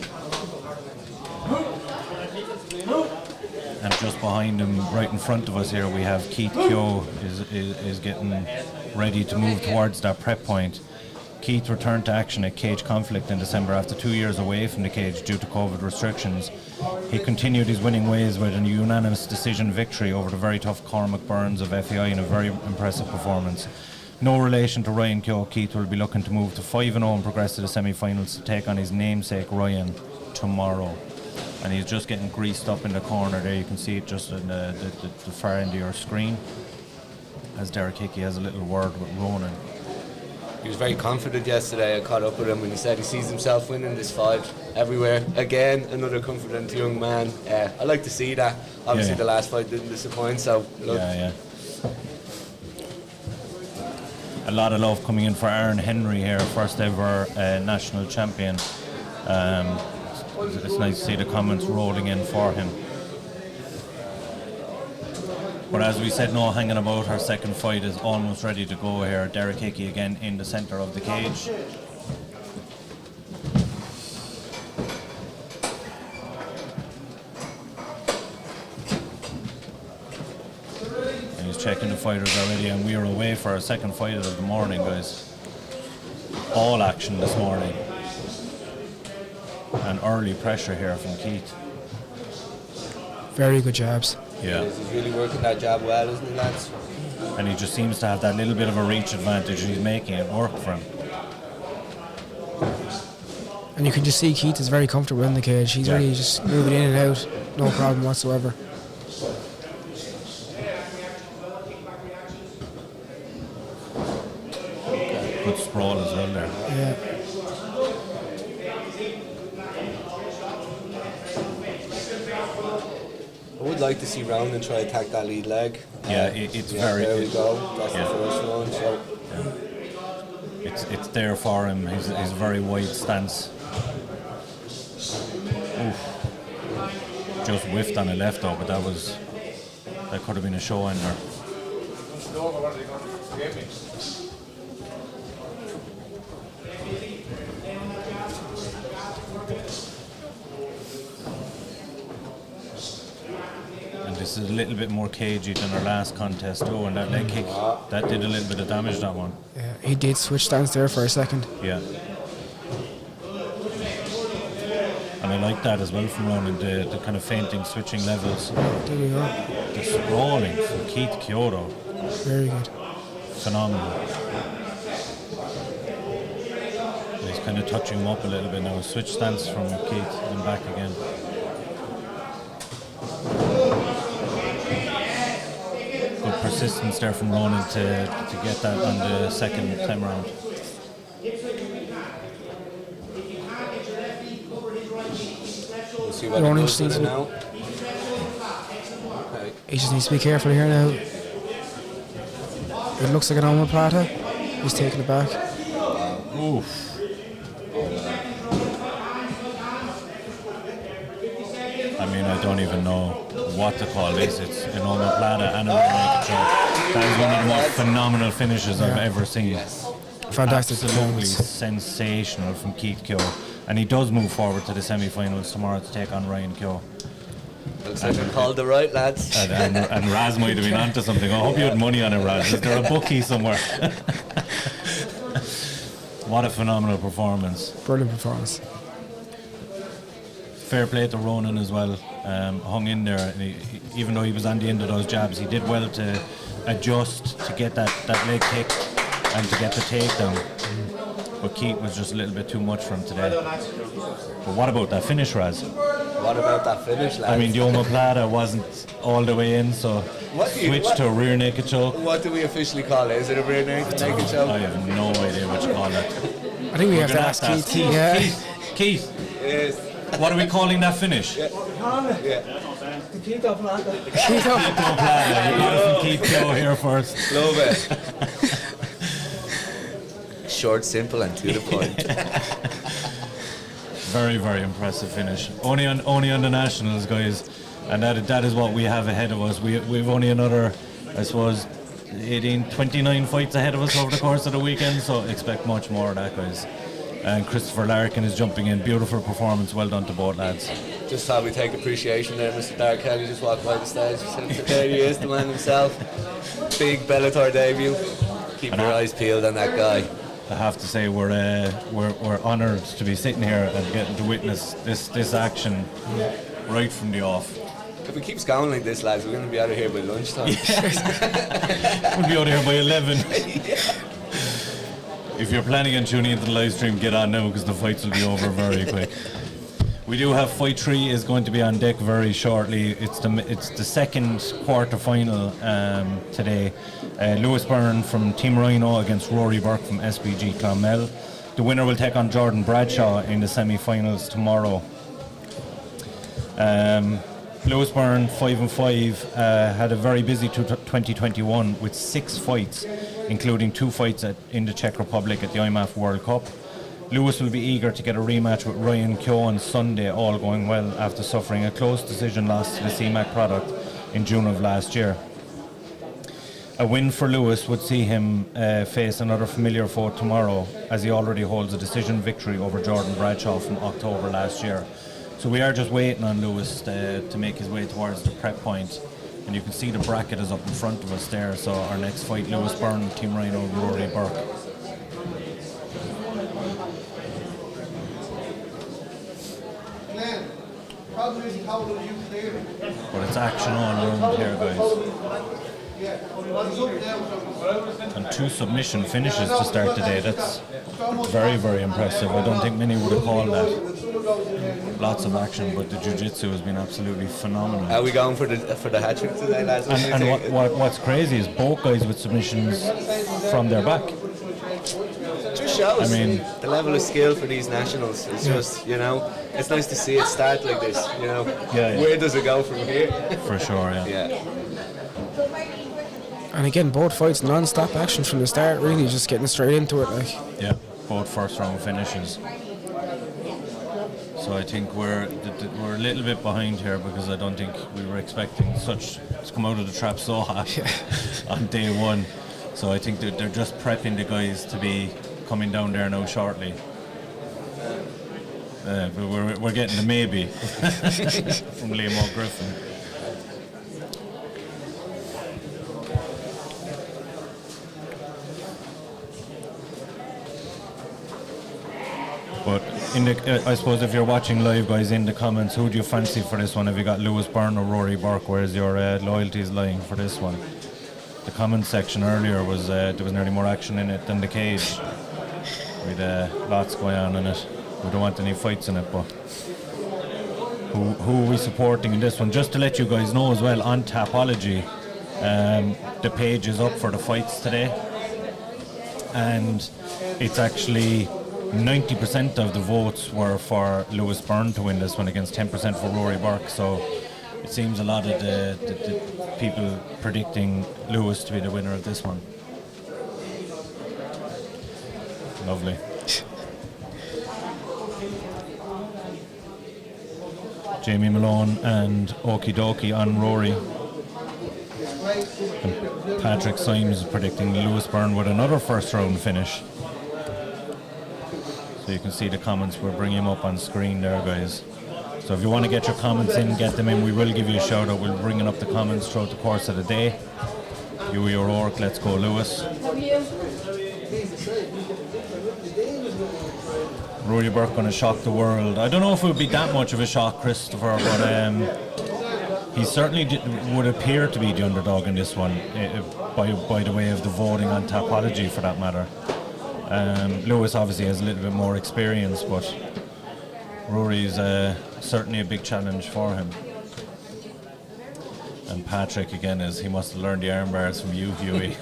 And just behind him, right in front of us here, we have Keith Kyo is getting ready to move towards that prep point. Keith returned to action at Cage Conflict in December after 2 years away from the cage due to COVID restrictions. He continued his winning ways with a unanimous decision victory over the very tough Cormac Burns of FAI in a very impressive performance. No relation to Ryan Kyo, Keith will be looking to move to 5-0 and progress to the semi-finals to take on his namesake Ryan tomorrow. And he's just getting greased up in the corner there. You can see it just in the far end of your screen as Derek Hickey has a little word with Ronan. He was very confident yesterday. I caught up with him and he said he sees himself winning this fight everywhere. Again, another confident young man. I like to see that. Obviously the last fight didn't disappoint, so look. a lot of love coming in for Aaron Henry here, first ever national champion. It's nice to see the comments rolling in for him. But as we said, no hanging about. Her second fight is almost ready to go here. Derek Hickey again in the centre of the cage. And he's checking the fighters already, and we are away for our second fight of the morning, guys. All action this morning. And early pressure here from Keith. Very good jabs. Yeah. He's really working that jab well, isn't he, lads? And he just seems to have that little bit of a reach advantage, and he's making it work for him. And you can just see Keith is very comfortable in the cage. He's really just moving in and out, no problem whatsoever. Good sprawl as well there. Yeah. I would like to see Ronan try to attack that lead leg. Yeah, it's very. There we go. That's the first one. So. It's there for him. He's a very wide stance. Oof. Just whiffed on the left though, but that could have been a show ender. This is a little bit more cagey than our last contest too, and that leg kick, that did a little bit of damage, that one. Yeah, he did switch stance there for a second. Yeah. And I like that as well from Ronan, the kind of feinting, switching levels. There we go. The sprawling from Keith Kyoto. Very good. Phenomenal. And he's kind of touching him up a little bit now. Switch stance from Keith and back again. Persistence there from Ronan to get that on the second time round. We'll see what Ronan he does with it now. Okay. He just needs to be careful here now. It looks like an omoplata. He's taking it back. Oof. I mean, I don't even know what to call this. It's an omoplata and a rear naked choke. That is one of the most phenomenal finishes I've ever seen. Yes. Fantastic. Absolutely sensational from Keith Kyo. And he does move forward to the semi-finals tomorrow to take on Ryan Kyo. Looks like we called the right lads. And Raz might have been onto something. I hope you had money on it, Raz. Is there a bookie somewhere? What a phenomenal performance. Brilliant performance. Fair play to Ronan as well. Hung in there. And even though he was on the end of those jabs, he did well to adjust to get that leg kick and to get the takedown. But Keith was just a little bit too much for him today. But what about that finish, Raz? What about that finish, lads? I mean, the omoplata wasn't all the way in, so switch to a rear naked choke. What do we officially call it? Is it a rear naked choke? I have no idea what you call it. I think we have to ask Keith. Yeah. Keith. Yes. What are we calling that finish? Yeah. The Keith omoplata. Keith omoplata. You got it from Keith Kyo here first. Love it. Short, simple, and to the point. Very, very impressive finish. Only on the Nationals, guys, and that is what we have ahead of us. We've only another, I suppose, 29 fights ahead of us over the course of the weekend, so expect much more of that, guys. And Christopher Larkin is jumping in. Beautiful performance. Well done to both lads. Just thought we'd take appreciation there. Mr. Dark Kelly just walked by the stage. There he is, the man himself. Big Bellator debut. Keep your eyes peeled on that guy. I have to say we're honoured to be sitting here and getting to witness this action right from the off. If it keeps going like this, lads, we're going to be out of here by lunchtime. We'll be out of here by 11. If you're planning on tuning into the live stream, get on now because the fights will be over very quick. We do have fight 3 is going to be on deck very shortly. It's the second quarter-final today. Lewis Byrne from Team Rhino against Rory Burke from SBG Clonmel. The winner will take on Jordan Bradshaw in the semi-finals tomorrow. Lewis Byrne, 5-5, had a very busy 2021 with 6 fights, including 2 fights in the Czech Republic at the IMMAA World Cup. Lewis will be eager to get a rematch with Ryan Keogh on Sunday, all going well, after suffering a close decision loss to the CMAC product in June of last year. A win for Lewis would see him face another familiar foe tomorrow, as he already holds a decision victory over Jordan Bradshaw from October last year. So we are just waiting on Lewis to make his way towards the prep point. And you can see the bracket is up in front of us there. So our next fight, Lewis Byrne, Team Rhino, Rory Burke. But it's action all around here, guys. And 2 submission finishes to start the day. That's very, very impressive. I don't think many would have called that. Lots of action, but the jiu-jitsu has been absolutely phenomenal. Are we going for the hat trick today, lads? And what's crazy is both guys with submissions from their back. Just shows the level of skill for these nationals. It's just, it's nice to see it start like this, Where does it go from here? For sure, yeah. And again, both fights non-stop action from the start, really just getting straight into it. Yeah, both first round finishes. So I think we're a little bit behind here, because I don't think we were expecting such to come out of the trap so hot on day 1. So I think that they're just prepping the guys to be coming down there now shortly. But we're getting the maybe from Liam O'Griffin. But I suppose if you're watching live, guys, in the comments, who do you fancy for this one? Have you got Lewis Byrne or Rory Burke? Where's your loyalties lying for this one? The comment section earlier was there was nearly more action in it than the cage. With lots going on in it. We don't want any fights in it, but who are we supporting in this one? Just to let you guys know as well, on Tapology, the page is up for the fights today, and it's actually 90% of the votes were for Lewis Byrne to win this one against 10% for Rory Burke. So it seems a lot of the people predicting Lewis to be the winner of this one. Lovely. Jamie Malone and Okie Dokie on Rory. And Patrick Symes is predicting Lewis Byrne with another first round finish. So you can see the comments, we're bringing them up on screen there, guys. So if you want to get your comments in, get them in. We will give you a shout out. We'll bring up the comments throughout the course of the day. Huey O'Rourke, let's go Lewis. Rory Burke going to shock the world. I don't know if it would be that much of a shock, Christopher, but he certainly would appear to be the underdog in this one, by the way of the voting on Tapology, for that matter. Lewis obviously has a little bit more experience, but Rory's certainly a big challenge for him. And Patrick, again, he must have learned the arm bars from you, Huey.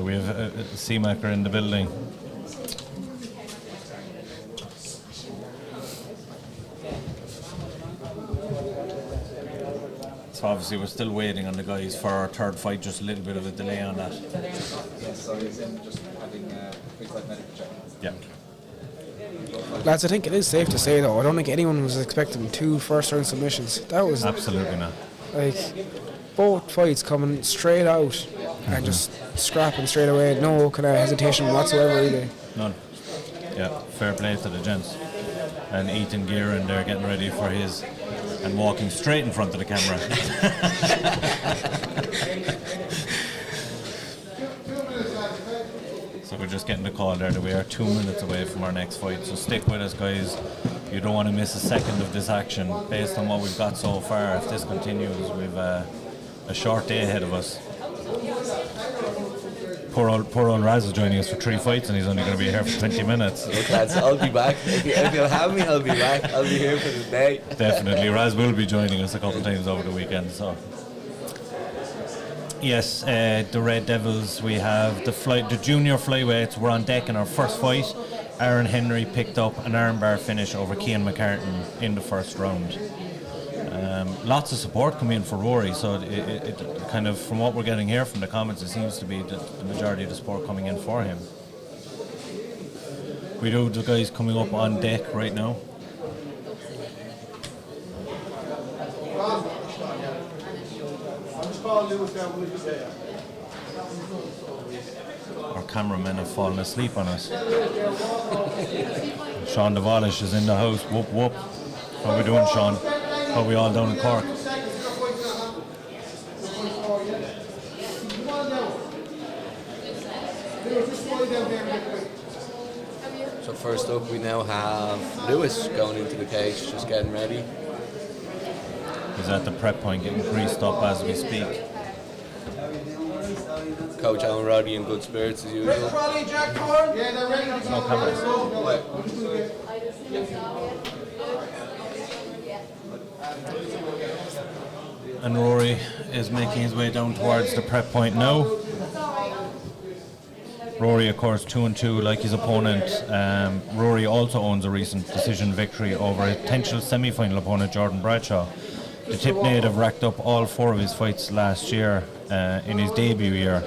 We have a CMACer in the building. So obviously we're still waiting on the guys for our third fight, just a little bit of a delay on that. Yes, so he's in just having a quick medical check. Yeah. Lads, I think it is safe to say, though, I don't think anyone was expecting 2 first round submissions. That was absolutely not. Like, both fights coming straight out and just scrapping straight away, no kind of hesitation whatsoever, really. None. Yeah, fair play to the gents. And Ethan Gearin there getting ready for his, and walking straight in front of the camera. So we're just getting the call there that we are 2 minutes away from our next fight. So stick with us, guys. You don't want to miss a second of this action. Based on what we've got so far, if this continues, we've a short day ahead of us. Poor old Raz is joining us for 3 fights, and he's only going to be here for 20 minutes. Look, lads, I'll be back. If you'll have me, I'll be back. I'll be here for the day. Definitely. Raz will be joining us a couple of times over the weekend. So, yes, the Red Devils, we have the junior flyweights were on deck in our first fight. Aaron Henry picked up an armbar finish over Cian McCartan in the first round. Lots of support coming in for Rory, so it kind of, from what we're getting here from the comments, it seems to be the majority of the support coming in for him. We do the guys coming up on deck right now. Our cameramen have fallen asleep on us. Sean Devolish is in the house. Whoop whoop. How we doing, Sean? How we all down in Cork? So first up, we now have Lewis going into the cage, just getting ready. He's at the prep point, getting greased up as we speak. Coach Owen Roddy in good spirits as usual. No cameras. And Rory is making his way down towards the prep point now. Rory, of course, 2-2 like his opponent. Rory also owns a recent decision victory over a potential semi-final opponent, Jordan Bradshaw. The Tip native racked up all 4 of his fights last year in his debut year.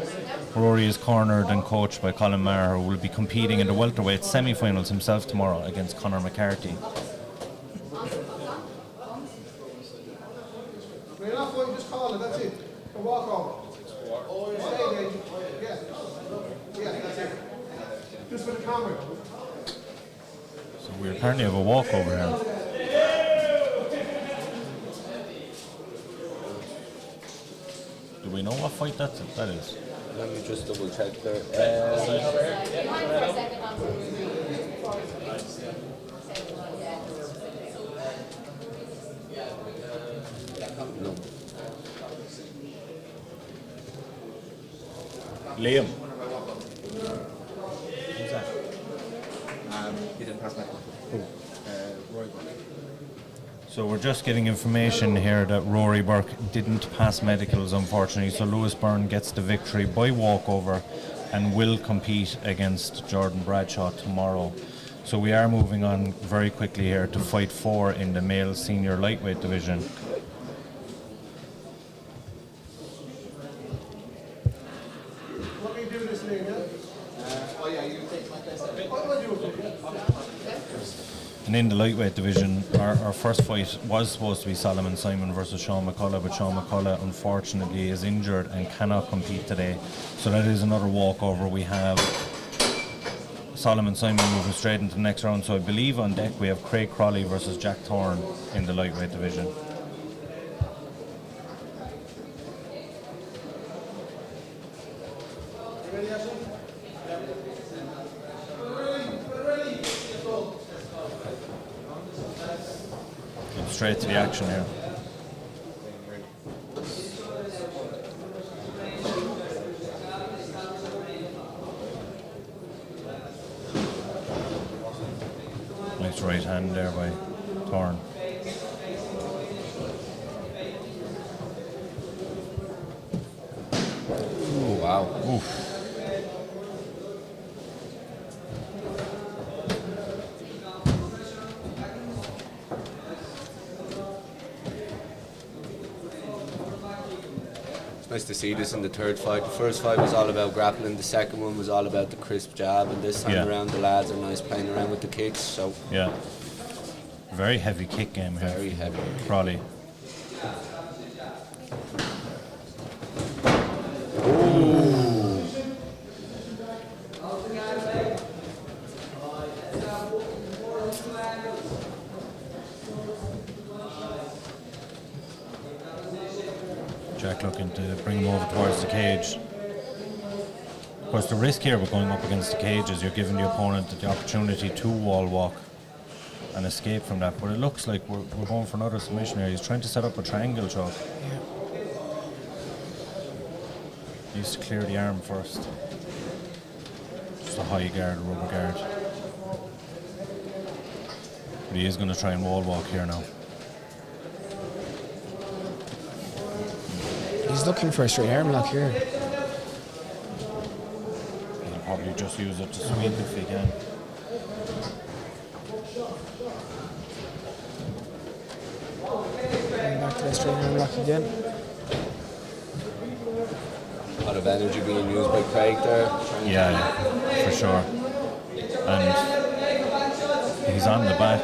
Rory is cornered and coached by Colin Maher, who will be competing in the welterweight semi-finals himself tomorrow against Conor McCarthy. Just call it, that's it. A walk over. Yeah, that's it. Just for the camera. So we apparently have a walkover here. Do we know what fight that is? Let me just double check there. No. Liam. Who's that? He didn't pass my Roy. So we're just getting information here that Rory Burke didn't pass medicals, unfortunately, so Lewis Byrne gets the victory by walkover and will compete against Jordan Bradshaw tomorrow. So we are moving on very quickly here to fight 4 in the male senior lightweight division. And in the lightweight division, our first fight was supposed to be Solomon Simon versus Sean McCullough, but Sean McCullough unfortunately is injured and cannot compete today. So that is another walkover. We have Solomon Simon moving straight into the next round. So I believe on deck we have Craig Crawley versus Jack Thorne in the lightweight division. Straight to the action here. Nice right hand there by Thorne. Oh wow. Oof. Nice to see this in the third fight. The first fight was all about grappling. The second one was all about the crisp jab. And this time around, the lads are nice playing around with the kicks. So yeah, very heavy kick game here. Very heavy. Crawley. Jack looking to bring him over towards the cage. Of course, the risk here with going up against the cage is you're giving the opponent the opportunity to wall walk and escape from that. But it looks like we're going for another submission here. He's trying to set up a triangle choke. Yeah. He needs to clear the arm first. Just a high guard, rubber guard. But he is going to try and wall walk here now. He's looking for a straight arm lock here. He'll probably just use it to sweep if he can. And back to the straight arm lock again. A lot of energy being used by Craig there. Yeah, for sure. And he's on the back.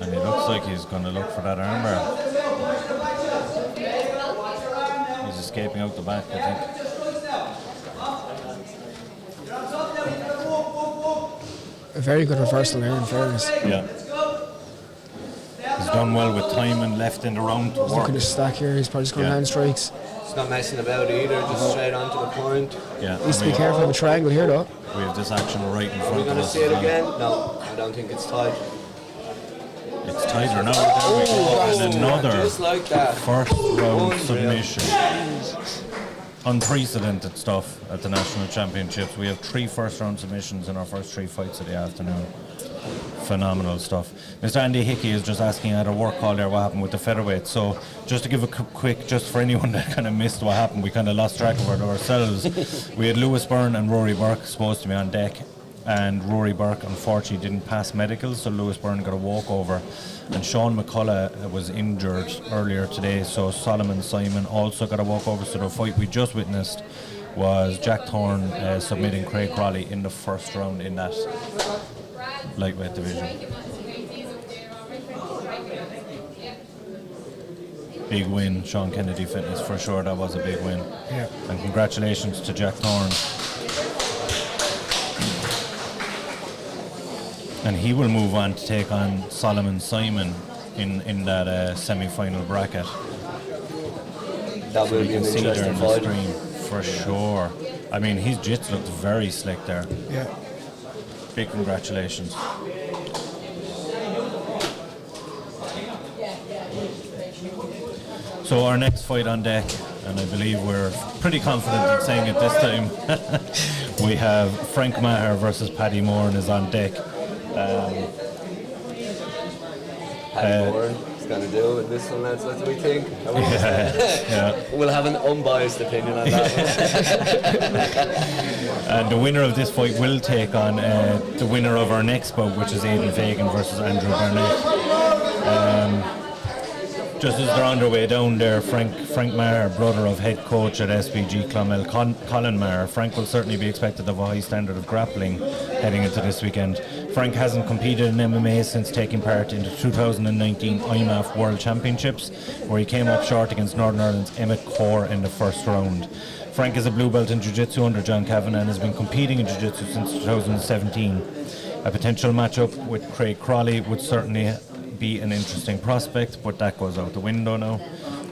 And he looks like he's going to look for that armbar. He's escaping out the back, I think. A very good reversal there, in fairness. Yeah. He's done well with time and left in the round to Look work. at his stack here, he's probably just going to land strikes. It's not messing about either, just straight on to the point. Yeah. Needs to be careful of a triangle here, though. We have this action right in Are we front of going to us. see it again? No, I don't think it's tight. It's tighter now. There we go. And another Just like that. first round Unreal. submission. Unprecedented stuff at the National Championships. We have 3 first round submissions in our first 3 fights of the afternoon. Phenomenal stuff. Mr. Andy Hickey is just asking at a work call there what happened with the featherweight. So just to give a quick, just for anyone that kind of missed what happened, we kind of lost track of it ourselves. We had Lewis Byrne and Rory Burke supposed to be on deck, and Rory Burke unfortunately didn't pass medicals, so Lewis Byrne got a walkover. And Sean McCullough was injured earlier today, so Solomon Simon also got a walkover. So the fight we just witnessed was Jack Thorne submitting Craig Crawley in the first round in that lightweight division. Big win, Sean Kennedy Fitness, for sure. That was a big win. Yeah. And congratulations to Jack Thorne. And he will move on to take on Solomon Simon in that semi-final bracket. That will be an interesting fight. For sure. I mean, his jits looked very slick there. Yeah. Big congratulations. So our next fight on deck, and I believe we're pretty confident in saying it this time, we have Frank Maher versus Paddy Moran is on deck. Paddy Moran is going to do in this one, lads. What do we think? Yeah. We'll have an unbiased opinion on that one. And the winner of this fight will take on the winner of our next bout, which is Aiden Fagan versus Andrew Barnett. Just as they're on their way down there, Frank Maher, brother of head coach at SBG Clonmel, Colin Maher. Frank will certainly be expected to have a high standard of grappling heading into this weekend. Frank hasn't competed in MMA since taking part in the 2019 IMMAA World Championships, where he came up short against Northern Ireland's Emmett Core in the first round. Frank is a blue belt in Jiu-Jitsu under John Kavanagh and has been competing in Jiu-Jitsu since 2017. A potential matchup with Craig Crawley would certainly be an interesting prospect, but that goes out the window now.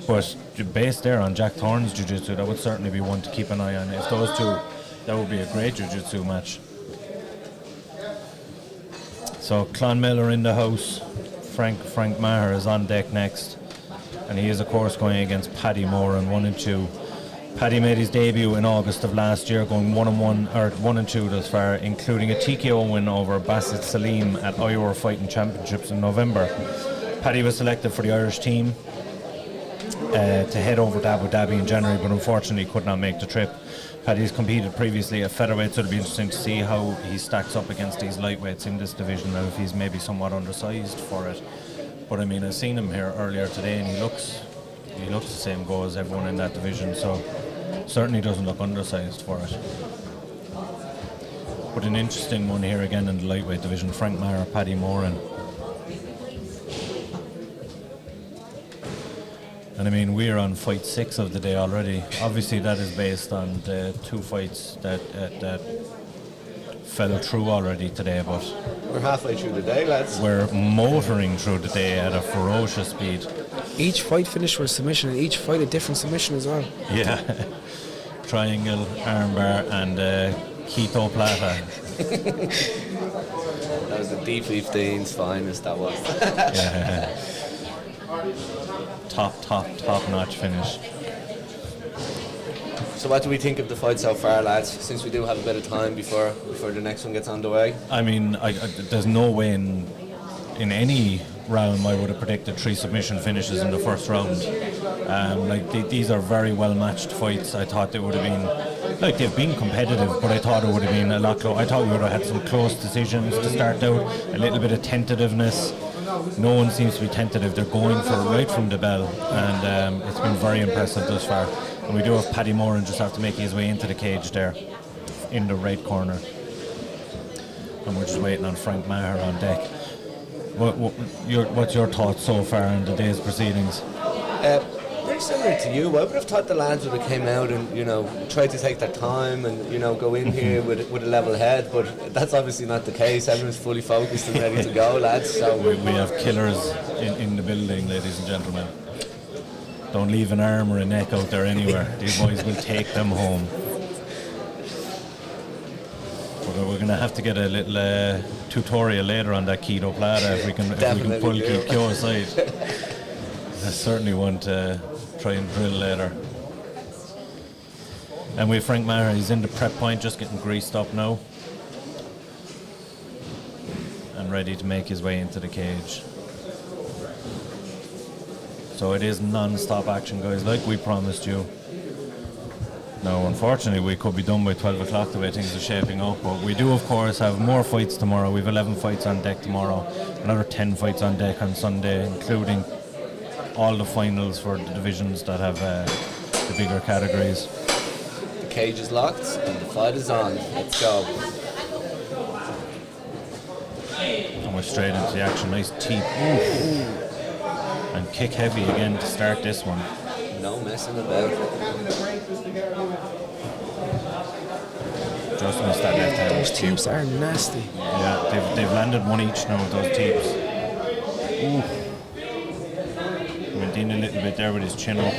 But based there on Jack Thorne's Jiu-Jitsu, that would certainly be one to keep an eye on. If those two, that would be a great Jiu-Jitsu match. So Clonmel are in the house. Frank Maher is on deck next, and he is of course going against Paddy Moran, 1-2. Paddy made his debut in August of last year, going 1-2 thus far, including a TKO win over Basit Salim at Iowa Fighting Championships in November. Paddy was selected for the Irish team to head over to Abu Dhabi in January, but unfortunately could not make the trip. Paddy's competed previously at featherweight, so it'll be interesting to see how he stacks up against these lightweights in this division, and if he's maybe somewhat undersized for it. But I mean, I've seen him here earlier today, and he looks the same go as everyone in that division, so certainly doesn't look undersized for it. But an interesting one here again in the lightweight division, Frank Maher, Paddy Moran. And I mean, we're on fight 6 of the day already. Obviously that is based on the 2 fights that fell through already today, but we're halfway through the day, lads. We're motoring through the day at a ferocious speed. Each fight finished with a submission, and each fight a different submission as well. Yeah. Triangle, armbar, and keto plata. That was the D15's finest, that was. Yeah. Top notch finish. So what do we think of the fight so far, lads, since we do have a bit of time before the next one gets underway? I mean, there's no way in any realm, I would have predicted 3 submission finishes in the first round. These are very well matched fights. I thought they would have been, they've been competitive, but I thought it would have been a lot close. I thought we would have had some close decisions to start out, a little bit of tentativeness. No one seems to be tentative. They're going for it right from the bell, and it's been very impressive thus far. And we do have Paddy Moran just have to make his way into the cage there, in the right corner. And we're just waiting on Frank Maher on deck. What's your thoughts so far on the day's proceedings? Very similar to you. I would have thought the lads would have came out and tried to take their time and go in here with a level head, but that's obviously not the case. Everyone's fully focused and ready to go, lads. So we have killers in the building, ladies and gentlemen. Don't leave an arm or a neck out there anywhere. These boys will take them home. We're going to have to get a little tutorial later on that keto plata if we can pull Kyo aside. I certainly want to try and drill later. And we have Frank Maher, he's in the prep point, just getting greased up now. And ready to make his way into the cage. So it is non-stop action, guys, like we promised you. Now, unfortunately, we could be done by 12 o'clock the way things are shaping up, but we do, of course, have more fights tomorrow. We have 11 fights on deck tomorrow, another 10 fights on deck on Sunday, including all the finals for the divisions that have the bigger categories. The cage is locked and the fight is on. Let's go. And we're straight into the action. Nice teep. Ooh. And kick heavy again to start this one. No messing about. Just missed that left hand. Those teeps are nasty. Yeah, they've landed one each now with those teeps. Ooh. Went in a little bit there with his chin up.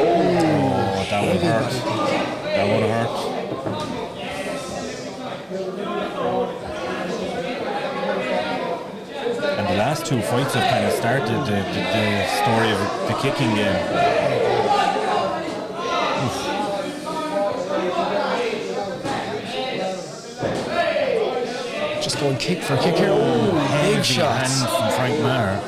Oh, that would hurt. That would hurt. And the last 2 fights have kind of started the story of the kicking game. Oof. Just going kick for kick here. Ooh, big shots. Hand from Frank Maher.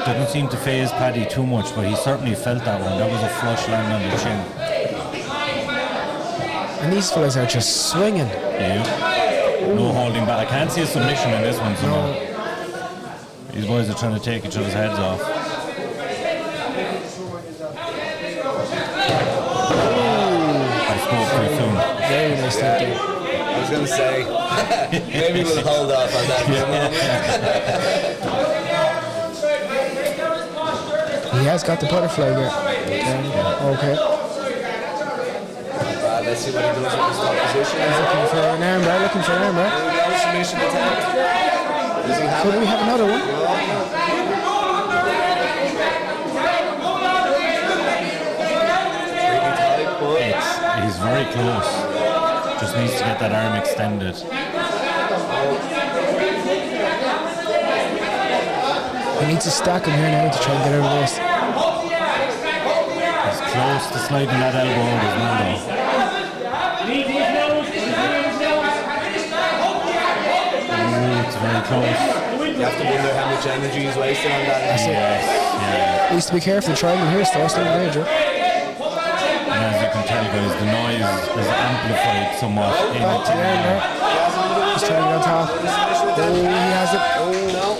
Didn't seem to faze Paddy too much, but he certainly felt that one. That was a flush land on the chin. And these fellas are just swinging. Yeah. No holding back. I can't see a submission in this one somehow. No. These boys are trying to take each other's heads off. I spoke too soon. Very nice thinking. I was going to say, maybe we'll hold off on that for a moment. He has got the butterfly there. Okay. Let's see what he does with his top position. He's looking for an armbar, Submission attack. Could we have another one? He's very close. Just needs to get that arm extended. He needs to stack him here now to try and get out of this. He's close to sliding that elbow out as well, though. It's very close. You have to wonder how much energy he's wasting on that. Yes, yeah. Needs to be careful trying to hear stuff, still major. And as you can tell, guys, the noise is amplified somewhat. He's trying to get on top. Oh, he has it. Oh, no.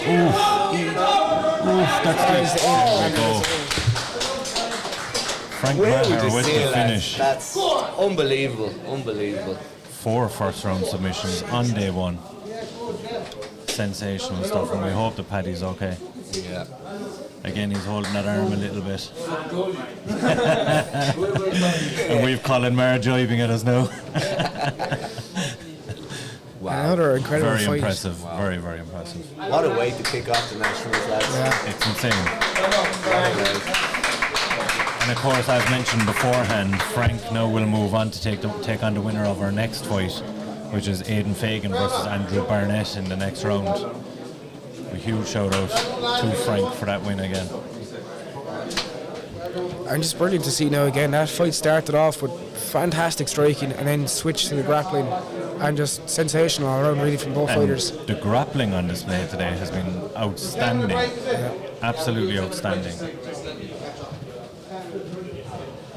Oof, that's nice. There we go. Frank Maher with the finish. That's unbelievable. 4 first-round submissions on day 1. Sensational stuff, and we hope that Paddy's okay. Yeah. Again, he's holding that arm a little bit. And we've Colin Maher jibing at us now. Wow. Another incredible very fight. Impressive. Wow. Very, very impressive. What a way to kick off the Nationals, lads. Yeah. It's insane. And of course, I've mentioned beforehand, Frank now will move on to take on the winner of our next fight, which is Aiden Fagan versus Andrew Barnett in the next round. A huge shout out to Frank for that win again. And just brilliant to see now again. That fight started off with fantastic striking and then switched to the grappling. and just sensational all around, really, from both fighters. The grappling on display today has been outstanding, absolutely outstanding.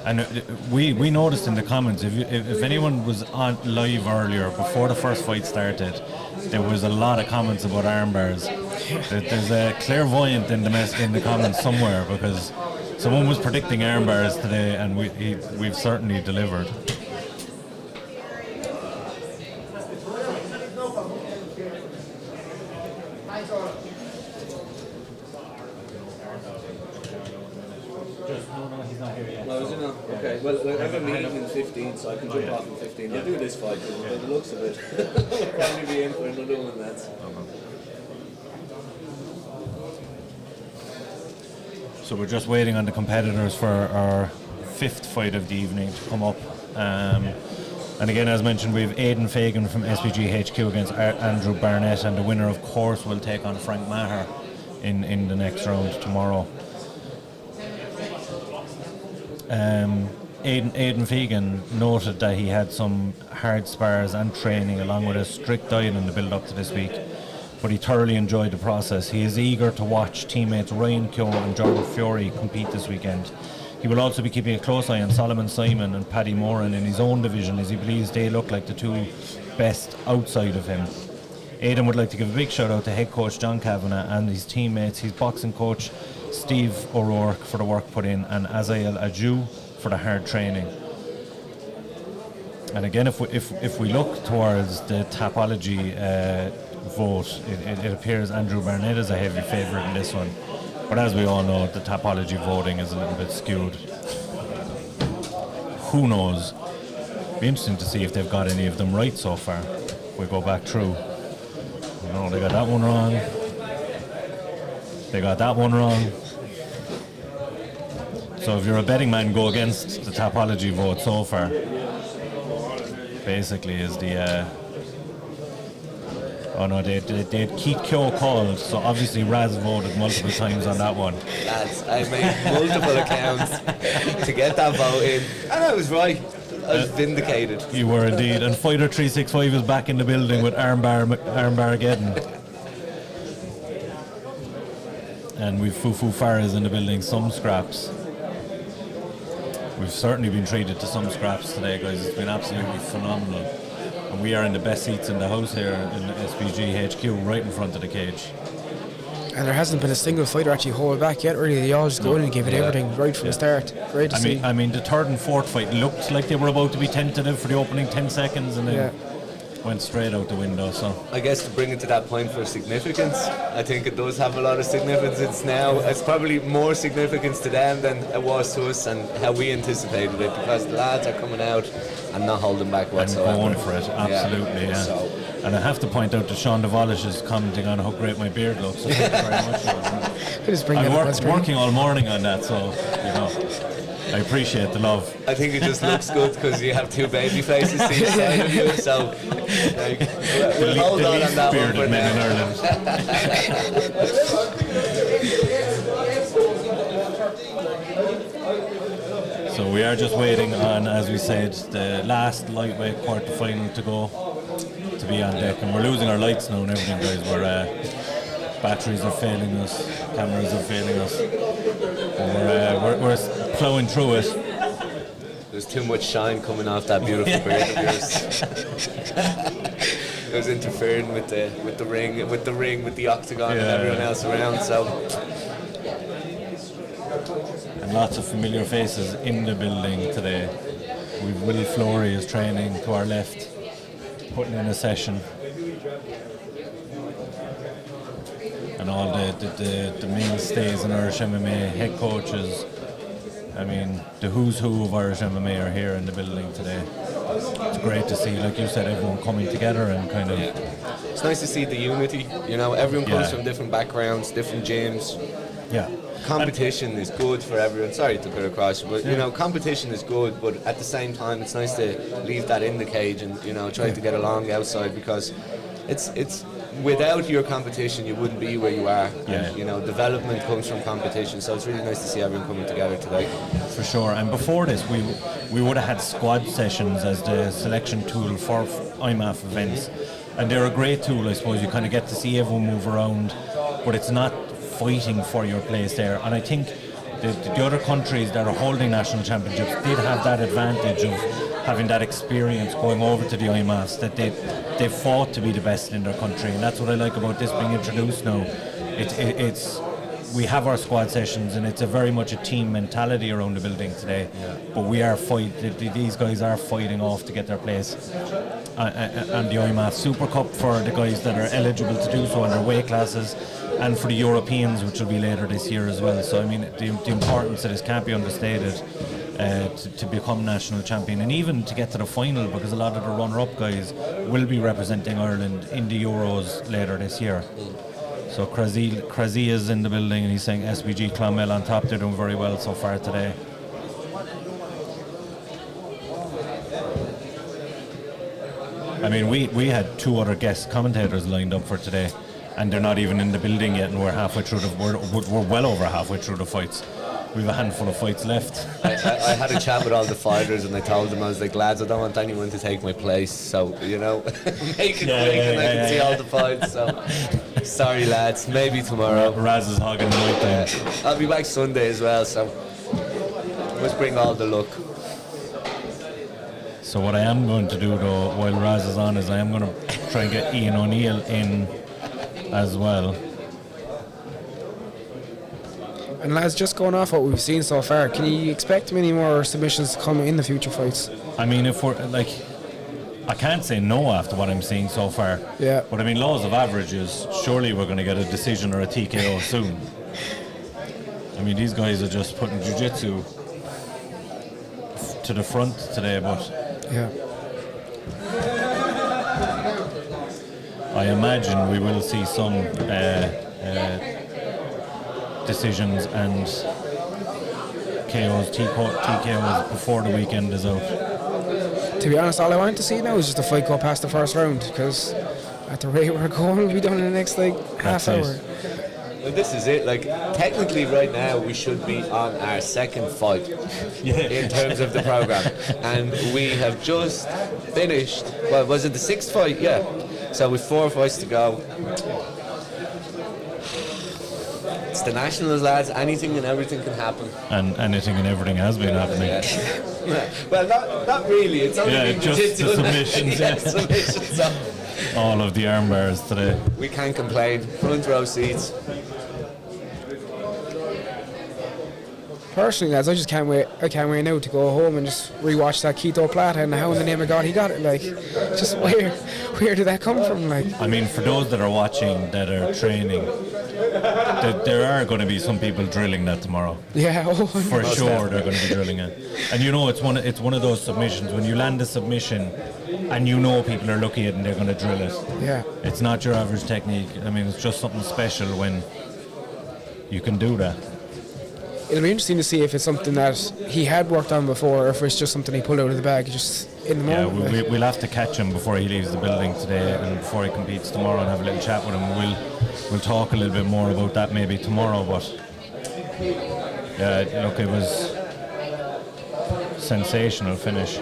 And we noticed in the comments, if anyone was on live earlier before the first fight started, there was a lot of comments about arm bars. There's a clairvoyant in the comments somewhere, because someone was predicting arm bars today, and we've certainly delivered. Okay, well, I have a meeting in 15, so I can jump off in 15. I'll do this fight, because by the looks of it, I'll probably be in for another one. That's. So we're just waiting on the competitors for our 5th fight of the evening to come up. And again, as mentioned, we have Aiden Fagan from SPG HQ against Andrew Barnett, and the winner, of course, will take on Frank Maher in the next round tomorrow. Aiden Fagan noted that he had some hard spars and training along with a strict diet in the build-up to this week, but he thoroughly enjoyed the process. He is eager to watch teammates Ryan Keogh and Jordan Fury compete this weekend. He will also be keeping a close eye on Solomon Simon and Paddy Moran in his own division, as he believes they look like the two best outside of him. Aiden would like to give a big shout out to head coach John Kavanagh and his teammates, his boxing coach Steve O'Rourke for the work put in, and Azael Aju for the hard training. And again, if we look towards the Tapology vote, it appears Andrew Barnett is a heavy favourite in this one. But as we all know, the Tapology voting is a little bit skewed. Who knows? Be interesting to see if they've got any of them right so far. We go back through. No, they got that one wrong. They got that one wrong. So if you're a betting man, go against the Tapology vote so far. Basically is the... oh no, they had Keith Keogh called, so obviously Raz voted multiple times on that one. Lads, I made multiple accounts to get that vote in, and I was right. I was vindicated. You were indeed. And Fighter 365 is back in the building with Armbar Geddon. And we've Fufu Farah's in the building, some scraps. We've certainly been treated to some scraps today, guys. It's been absolutely phenomenal. And we are in the best seats in the house here in SPG HQ, right in front of the cage. And there hasn't been a single fighter actually hold back yet, really. They all just go in and give it everything right from the start. Great to see. I mean, the third and fourth fight looked like they were about to be tentative for the opening 10 seconds and then went straight out the window. So I guess to bring it to that point for significance, I think it does have a lot of significance now. It's probably more significance to them than it was to us and how we anticipated it, because the lads are coming out and not holding back whatsoever. And going for it, absolutely, yeah. So. And I have to point out that Sean DeVolish is commenting on how great my beard looks. So thank you very much. I'm working all morning on that, so you know. I appreciate the love. I think it just looks good because you have two baby faces to each side of you, so like, we'll hold on that one for men in Ireland. So we are just waiting on, as we said, the last lightweight quarterfinal to go, to be on deck, and we're losing our lights now and everything, guys. We're batteries are failing us, cameras are failing us. We're ploughing through it. There's too much shine coming off that beautiful beard of yours. It was interfering with the ring, with the octagon, and everyone else around. So, and lots of familiar faces in the building today. We've Will Flory is training to our left, putting in a session. And all the mainstays in Irish MMA, head coaches. I mean, the who's who of Irish MMA are here in the building today. It's great to see, like you said, everyone coming together and kind of... It's nice to see the unity, you know, everyone comes from different backgrounds, different gyms. Yeah. Competition is good for everyone. Sorry to put it across, but you know, competition is good, but at the same time, it's nice to leave that in the cage and, you know, try to get along outside, because it's without your competition, you wouldn't be where you are. Yeah. And, you know, development comes from competition, so it's really nice to see everyone coming together today. For sure. And before this, we would have had squad sessions as the selection tool for IMMAF events, and they're a great tool. I suppose you kind of get to see everyone move around, but it's not fighting for your place there. And I think the other countries that are holding national championships did have that advantage of having that experience going over to the IMMAFs, that they fought to be the best in their country, and that's what I like about this being introduced now. It's we have our squad sessions, and it's a very much a team mentality around the building today. But we are these guys are fighting off to get their place. And the IMMAF Super Cup for the guys that are eligible to do so in their weight classes, and for the Europeans, which will be later this year as well. So I mean, the importance of this can't be understated. To become national champion, and even to get to the final, because a lot of the runner-up guys will be representing Ireland in the Euros later this year. So Crazy is in the building, and he's saying SBG Clonmel on top. They're doing very well so far today. I mean, we had 2 other guest commentators lined up for today, and they're not even in the building yet, and we're halfway through we're well over halfway through the fights. We have a handful of fights left. I had a chat with all the fighters, and I told them, I was like, lads, I don't want anyone to take my place, so, you know, make it quick, and I can see all the fights. So, sorry, lads, maybe tomorrow. Raz is hogging the night time. I'll be back Sunday as well, so let's bring all the luck. So what I am going to do, though, while Raz is on, is I am going to try and get Ian O'Neill in as well. And lads, just going off what we've seen so far, can you expect many more submissions to come in the future fights? I mean, if we're like, I can't say no after what I'm seeing so far. Yeah. But I mean, laws of averages, surely we're going to get a decision or a TKO soon. I mean, these guys are just putting jiu-jitsu to the front today, but yeah. I imagine we will see some decisions and TKOs before the weekend is out. To be honest, all I want to see now is just the fight go past the first round, because at the rate we're going, we'll be done in the next half hour. Well, this is it. Like, technically, right now we should be on our second fight in terms of the program, and we have just finished. Well, was it the 6th fight? Yeah. So with 4 fights to go. It's the Nationals, lads. Anything and everything can happen. And anything and everything has been happening. Yeah. Well, not really. It's only been just the submissions. Submissions. So. All of the arm bars today. We can't complain. Front row seats. Personally, lads, I just can't wait. I can't wait now to go home and just rewatch that Keto Plata and how in the name of God he got it. Like, just where did that come from? Like, I mean, for those that are watching, that are training, there are going to be some people drilling that tomorrow. Yeah, for sure they're going to be drilling it. And you know, it's one of those submissions when you land a submission, and you know people are looking at it and they're going to drill it. Yeah. It's not your average technique. I mean, it's just something special when you can do that. It'll be interesting to see if it's something that he had worked on before, or if it's just something he pulled out of the bag just in the moment. Yeah, we'll have to catch him before he leaves the building today and before he competes tomorrow, and have a little chat with him. We'll talk a little bit more about that maybe tomorrow. But yeah, look, it was sensational finish.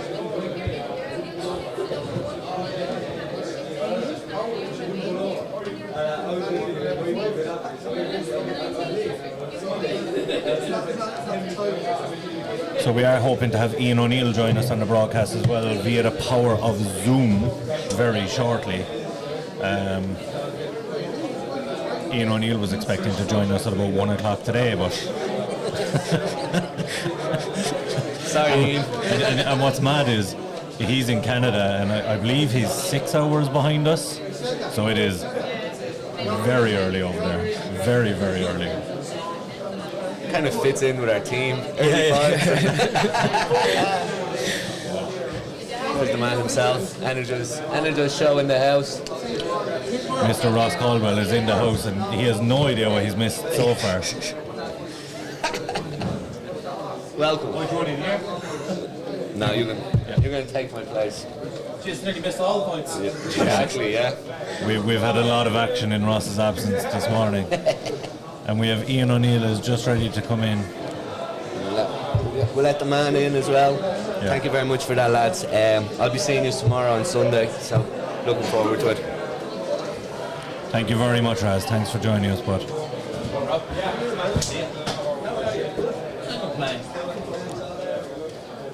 So we are hoping to have Ian O'Neill join us on the broadcast as well via the power of Zoom very shortly. Ian O'Neill was expecting to join us at about 1 o'clock today, but sorry, Ian. And what's mad is he's in Canada, and I believe he's 6 hours behind us, so it is very early over there, very, very early. Kind of fits in with our team. There's the man himself. Energize show in the house. Mr. Ross Caldwell is in the house, and he has no idea what he's missed so far. Welcome. No, you're going to take my place. Just nearly missed all the points. Exactly, yeah. We've had a lot of action in Ross's absence this morning. And we have Ian O'Neill is just ready to come in. We'll let the man in as well. Yeah. Thank you very much for that, lads. I'll be seeing you tomorrow on Sunday, so looking forward to it. Thank you very much, Raz. Thanks for joining us, bud.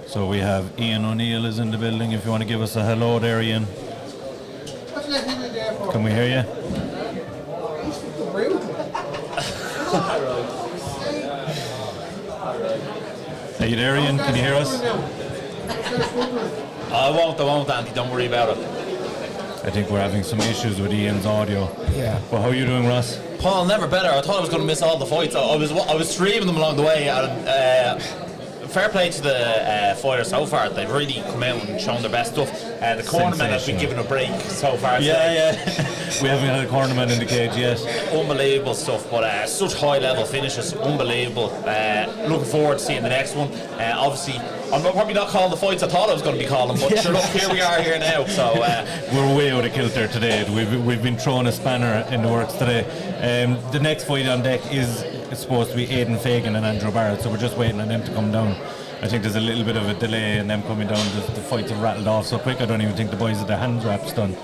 So we have Ian O'Neill is in the building. If you want to give us a hello there, Ian. Can we hear you? Are you there, Ian? Can you hear us? I won't, Andy. Don't worry about it. I think we're having some issues with Ian's audio. Yeah. Well, how are you doing, Ross? Paul, never better. I thought I was going to miss all the fights. I was streaming them along the way, and fair play to the fighters so far. They've really come out and shown their best stuff. The cornerman has been given a break so far. Yeah. We haven't had a cornerman in the cage yet. Unbelievable stuff, but such high level finishes, unbelievable. Looking forward to seeing the next one. Obviously, I'm probably not calling the fights I thought I was going to be calling, but sure, look, here we are here now. So we're way out of kilter today. We've been throwing a spanner in the works today. The next fight on deck is supposed to be Aiden Fagan and Andrew Barrett, so we're just waiting on them to come down. I think there's a little bit of a delay in them coming down. The fights have rattled off so quick. I don't even think the boys had their hand wraps done.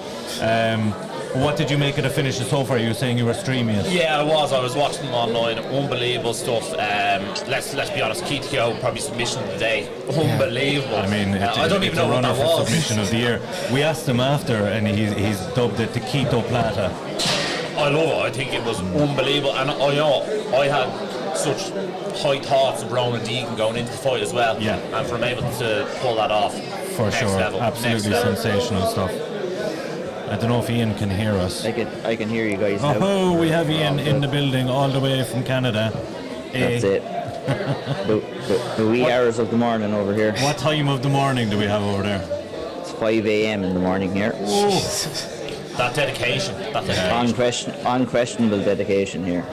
What did you make of the finishes so far? You were saying you were streaming it. Yeah, I was watching them online. Unbelievable stuff. Let's be honest, Keith Keogh, probably submission of the day. Unbelievable. I mean, I don't even know what that was. Submission of the year. We asked him after, and he's dubbed it the Keto Plata. I love it. I think it was unbelievable, and I had such high thoughts of Ronan Deegan going into the fight as well. Yeah. And from able to pull that off. For sure. Level, absolutely sensational stuff. I don't know if Ian can hear us. I can hear you guys now. Oh, we have Ian in the building all the way from Canada. That's it. the wee hours of the morning over here. What time of the morning do we have over there? It's 5 a.m. in the morning here. That dedication. Unquestionable dedication here.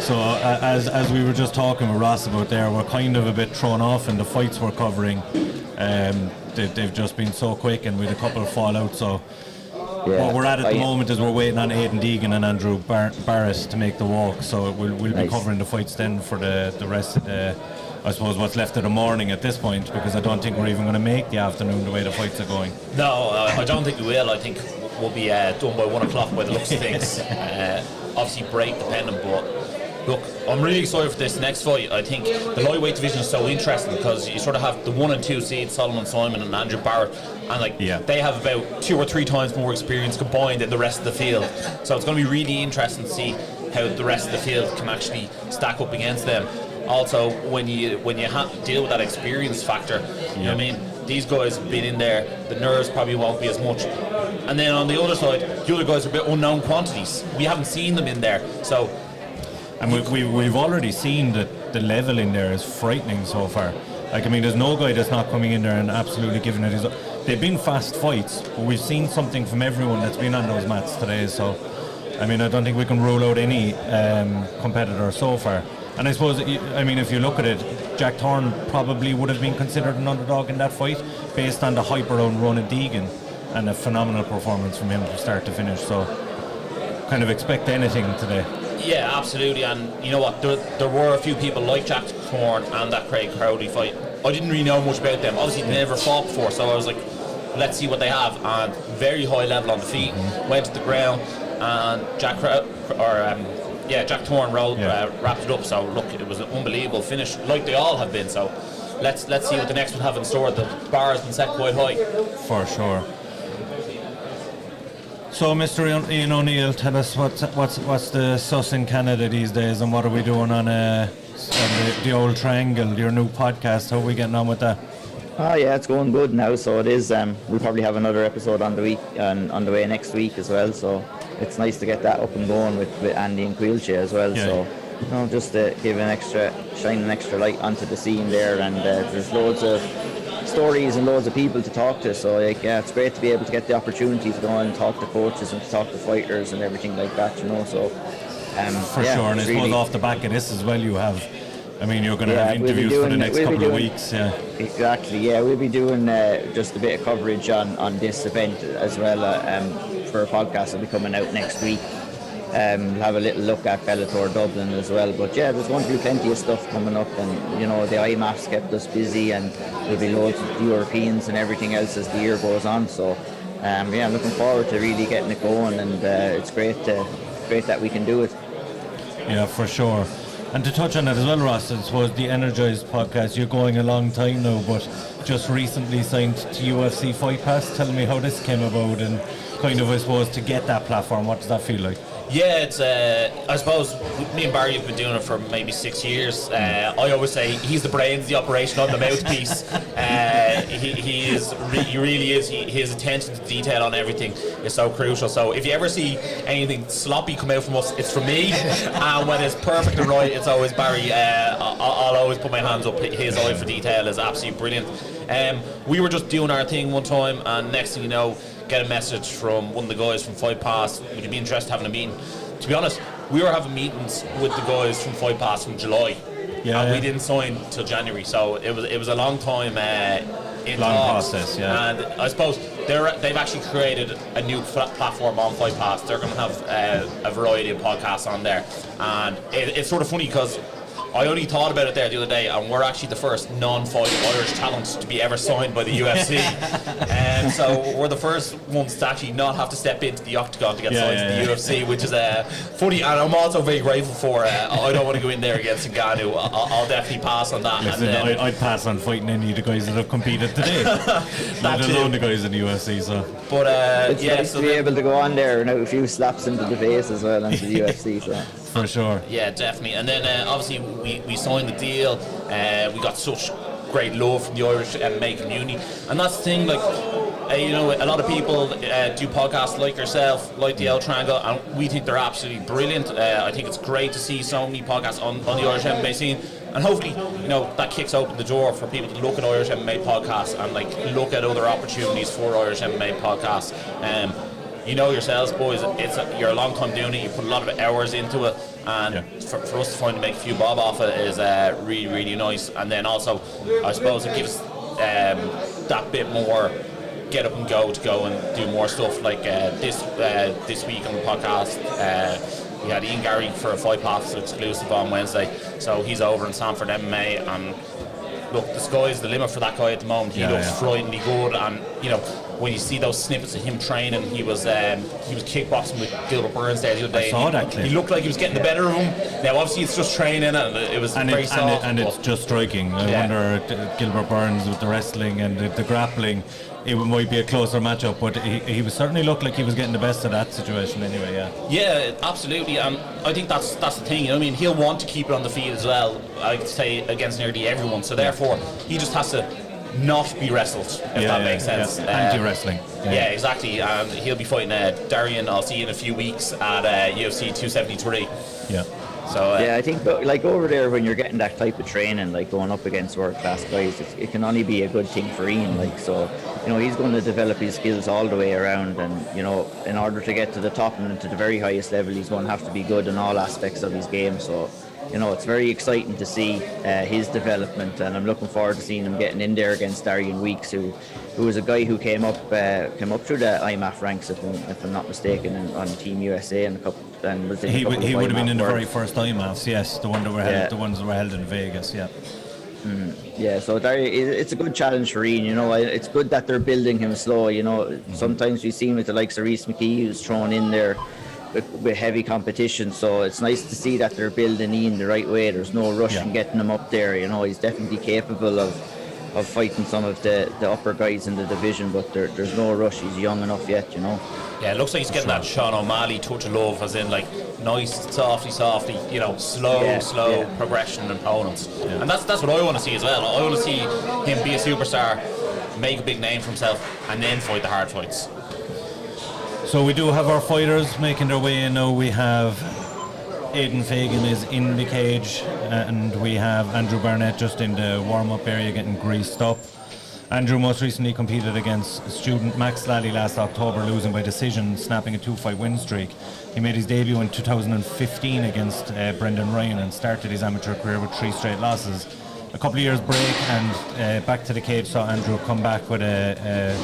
So as we were just talking with Ross about there, we're kind of a bit thrown off in the fights we're covering. They've just been so quick and with a couple of fallouts. So what we're at the moment is we're waiting on Aiden Deegan and Andrew Barrett to make the walk. So we'll be covering the fights then for the rest of the, I suppose, what's left of the morning at this point, because I don't think we're even going to make the afternoon the way the fights are going. No, I don't think we will. I think we'll be done by 1 o'clock by the looks of things. Obviously break dependent, but look, I'm really excited for this next fight. I think the lightweight division is so interesting because you sort of have the 1 and 2 seeds, Solomon Simon and Andrew Barrett, and they have about 2 or 3 times more experience combined than the rest of the field. So it's going to be really interesting to see how the rest of the field can actually stack up against them. Also, when you have to deal with that experience factor, you know what I mean? These guys have been in there, the nerves probably won't be as much. And then on the other side, the other guys are a bit unknown quantities. We haven't seen them in there, so. And we've already seen that the level in there is frightening so far. Like, I mean, there's no guy that's not coming in there and absolutely giving it his. They've been fast fights, but we've seen something from everyone that's been on those mats today. So, I mean, I don't think we can rule out any competitor so far. And I suppose, I mean, if you look at it, Jack Thorne probably would have been considered an underdog in that fight based on the hype around Ronan Deegan and a phenomenal performance from him from start to finish. So, kind of expect anything today. Yeah, absolutely. And you know what? There were a few people like Jack Thorne and that Craig Crowley fight. I didn't really know much about them. Obviously, they never fought before, so I was like, let's see what they have. And very high level on the feet, went to the ground, and Jack Thorne wrapped it up. So look, it was an unbelievable finish, like they all have been. So let's see what the next one have in store. The bar has been set quite high. For sure. So, Mr. Ian O'Neill, tell us what's the sus in Canada these days, and what are we doing on the old Triangle, your new podcast? How are we getting on with that? Oh yeah, it's going good now. So it is. We'll probably have another episode on the week and on the way next week as well. So it's nice to get that up and going with Andy and Quilche as well. Yeah. So just to shine an extra light onto the scene there, and there's loads of stories and loads of people to talk to, so it's great to be able to get the opportunity to go and talk to coaches and to talk to fighters and everything like that, so for sure. And I suppose off the back of this as well, you have I mean, you're going to have interviews for the next couple of weeks. Yeah. Exactly. Yeah, we'll be doing just a bit of coverage on this event as well for a podcast that'll be coming out next week. We'll have a little look at Bellator Dublin as well. But yeah, there's going to be plenty of stuff coming up, and the IMMA's kept us busy, and there'll be loads of Europeans and everything else as the year goes on. So I'm looking forward to really getting it going, and it's great that we can do it. Yeah, for sure. And to touch on that as well, Ross, I suppose the Energized podcast, you're going a long time now, but just recently signed to UFC Fight Pass. Tell me how this came about, and kind of, I suppose, to get that platform, what does that feel like? Yeah, it's I suppose me and Barry have been doing it for maybe 6 years. I always say he's the brains, the operation, I'm the mouthpiece. He really is. His attention to detail on everything is so crucial. So if you ever see anything sloppy come out from us, it's from me. And when it's perfect and right, it's always Barry. I'll always put my hands up. His eye for detail is absolutely brilliant. We were just doing our thing one time, and next thing you know, get a message from one of the guys from Fight Pass. Would you be interested in having a meeting? To be honest, we were having meetings with the guys from Fight Pass from July, and we didn't sign till January. So it was a long time process. Yeah, and I suppose they've actually created a new platform on Fight Pass. They're going to have a variety of podcasts on there, and it's sort of funny because I only thought about it there the other day, and we're actually the first non-fight Irish talent to be ever signed by the UFC. And so we're the first ones to actually not have to step into the octagon to get signed to the UFC, which is funny, and I'm also very grateful for. I don't want to go in there against Ngannou. I'll definitely pass on that. Listen, I'd pass on fighting any of the guys that have competed today, let alone the guys in the UFC. So, but it's nice to be able to go on there and out a few slaps into the face as well into the UFC. So. For sure. Yeah, definitely. And then obviously we signed the deal. We got such great love from the Irish MMA community, and that's the thing. Like, a lot of people do podcasts like yourself, like the L Triangle, and we think they're absolutely brilliant. I think it's great to see so many podcasts on the Irish MMA scene, and hopefully, that kicks open the door for people to look at Irish MMA podcasts and look at other opportunities for Irish MMA podcasts. Yourselves, boys, you're a long time doing it, you put a lot of hours into it, and for us to finally make a few bob off it is really, really nice. And then also, I suppose it gives that bit more get up and go to go and do more stuff. Like this week on the podcast, we had Ian Gary for a Fight Pass exclusive on Wednesday, so he's over in Sanford MMA, and look, the sky's the limit for that guy at the moment. He looks frighteningly good, and when you see those snippets of him training, he was kickboxing with Gilbert Burns there the other day. I saw that clip. He looked like he was getting the better of him. Now obviously it's just training, and it was very soft. And it's just striking. I wonder Gilbert Burns with the wrestling and the grappling, it might be a closer matchup, but he was certainly looked like he was getting the best of that situation anyway. Yeah, absolutely. And I think that's the thing. He'll want to keep it on the feet as well, I'd say, against nearly everyone. So therefore, he just has to not be wrestled, if that makes sense. Anti-wrestling. Yeah, exactly. And he'll be fighting Darian, I'll see in a few weeks at UFC 273. Yeah. So I think over there, when you're getting that type of training, going up against world class guys, it can only be a good thing for Ian. He's going to develop his skills all the way around, and in order to get to the top and to the very highest level, he's going to have to be good in all aspects of his game. So it's very exciting to see his development, and I'm looking forward to seeing him getting in there against Darian Weeks, who was a guy who came up through the IMMAF ranks, if I'm not mistaken, on Team USA and a couple. And was he would have been in the very first IMMAFs, yes, the ones that were held in Vegas, yeah. Yeah, so it's a good challenge for Ian. It's good that they're building him slow. Sometimes we've seen with the likes of Reece McKee, who's thrown in there with heavy competition, so it's nice to see that they're building Ian the right way. There's no rush in getting him up there. He's definitely capable of fighting some of the upper guys in the division, but there's no rush. He's young enough yet. Yeah, it looks like he's getting that Sean O'Malley touch of love, as in nice, softly, slow progression and opponents. And that's what I want to see as well. I want to see him be a superstar, make a big name for himself, and then fight the hard fights. So we do have our fighters making their way in now. We have Aiden Fagan is in the cage, and we have Andrew Barnett just in the warm-up area getting greased up. Andrew most recently competed against student Max Lally last October, losing by decision, snapping a 2-fight win streak. He made his debut in 2015 against Brendan Ryan and started his amateur career with 3 straight losses. A couple of years break and back to the cage saw Andrew come back with a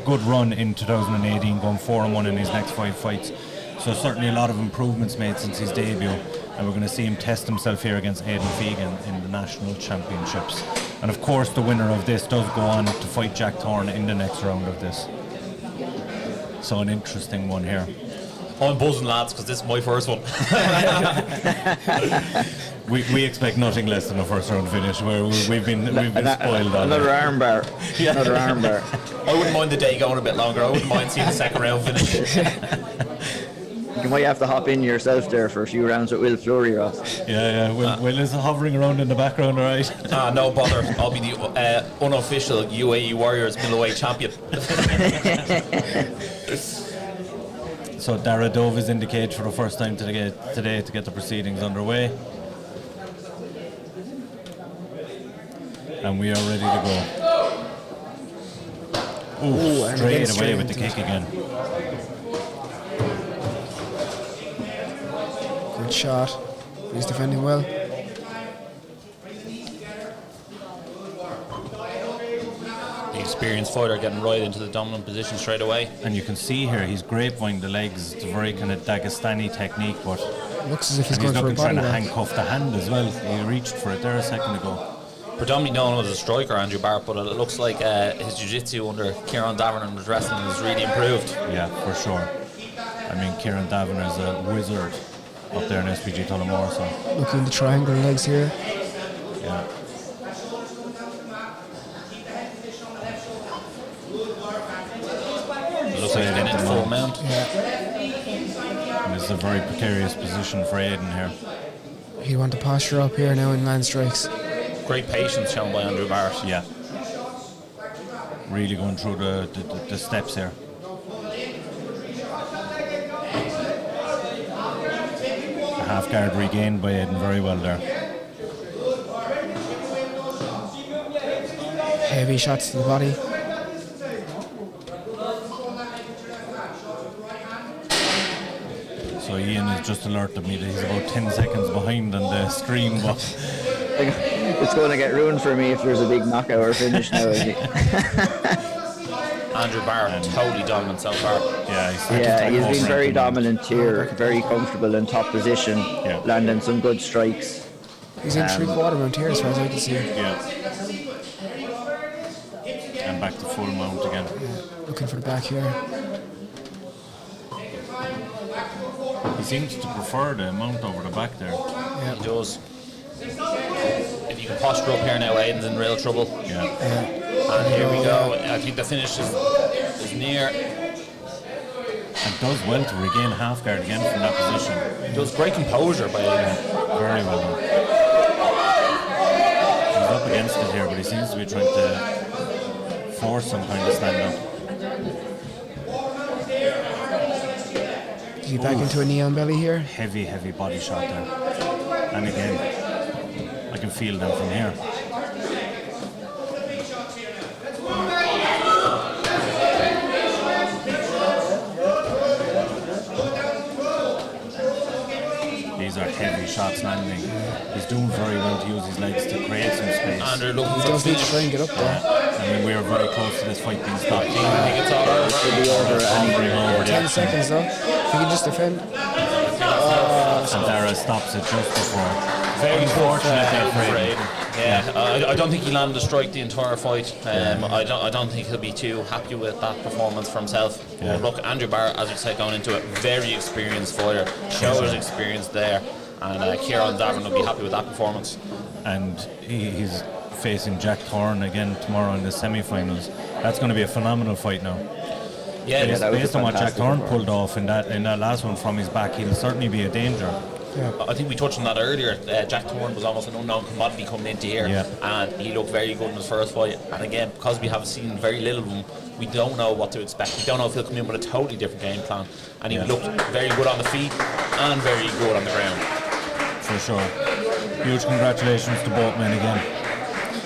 good run in 2018, going 4-1 in his next 5 fights. So certainly a lot of improvements made since his debut, and we're going to see him test himself here against Aiden Fagan in the national championships. And of course the winner of this does go on to fight Jack Thorne in the next round of this. So an interesting one here. I'm buzzing, lads, because this is my first one. we expect nothing less than a first round finish. Where we've been spoiled. Another armbar. Yeah. Another armbar. I wouldn't mind the day going a bit longer. I wouldn't mind seeing the second round finish. You might have to hop in yourself there for a few rounds with Will Fleury, Ross. Yeah. Will is hovering around in the background, all right? No bother. I'll be the unofficial UAE Warriors middleweight champion. So Dara Dove is in the cage for the first time today to get the proceedings underway. And we are ready to go. Ooh, straight away with the kick again. Good shot. He's defending well. The experienced fighter getting right into the dominant position straight away. And you can see here he's grapevined the legs. It's a very kind of Dagestani technique, but looks as if he's going for a looking body trying to lock. handcuff the hand as well. He reached for it there a second ago. Predominantly known as a striker, Andrew Barrett, but it looks like his jiu-jitsu under Kieran Davern and his wrestling has really improved. Yeah, for sure. I mean, Kieran Davern is a wizard up there in SPG Tullamore. So Looking at the triangle legs here. yeah. It looks like he's getting in full mount. And this is a very precarious position for Aiden here. He'd want to posture up here now in land strikes. Great patience shown by Andrew Barrett. Yeah. Really going through the steps here. A half guard regained by Aiden very well there. Heavy shots to the body. So Ian has just alerted me that he's about 10 seconds behind on the screen, but It's going to get ruined for me if there's a big knockout or finish now. Andrew Barrett, totally dominant so far. Yeah, he's been very dominant here, very comfortable in top position, landing some good strikes. He's in 3/4 mount here as far as I can see. Yeah. And back to full mount again. Looking for the back here. He seems to prefer the mount over the back there. Yeah. He does. If you can posture up here now, Aiden's in real trouble. Yeah. And here we go. I think the finish is near. And does well to regain half guard again from that position. He does great composure by Aiden. Very well done. He's up against it here, but he seems to be trying to force some kind of stand up. Is he back into a knee on belly here? Heavy body shot there. And again, I can feel them from here. These are heavy shots landing. He's doing very well to use his legs to create some space. Andrew looking He for does need to finish. try and get up there. I mean, we are very close to this fight being stopped. I think it's all over. Should be over Hovering over the 10 action. seconds though. If he can just defend. And Dara stops it just before. Very Unfortunate there for for Aiden. Aiden. Yeah, I don't think he landed a strike the entire fight. I don't think he'll be too happy with that performance for himself. Yeah. But look, Andrew Barrett, as you said, going into it, very experienced fighter, shows his experience there, and Kieran Davern will be happy with that performance. And he's facing Jack Thorne again tomorrow in the semi-finals. That's going to be a phenomenal fight now. Yeah, Based, that was a based on what Jack fantastic Thorne performance. pulled off in that last one from his back, he'll certainly be a danger. I think we touched on that earlier. Jack Thorne was almost an unknown commodity coming into here, and he looked very good in his first fight. And again, because we have seen very little of him, we don't know what to expect. We don't know if he'll come in with a totally different game plan. And he looked very good on the feet and very good on the ground. For sure. Huge congratulations to both men again.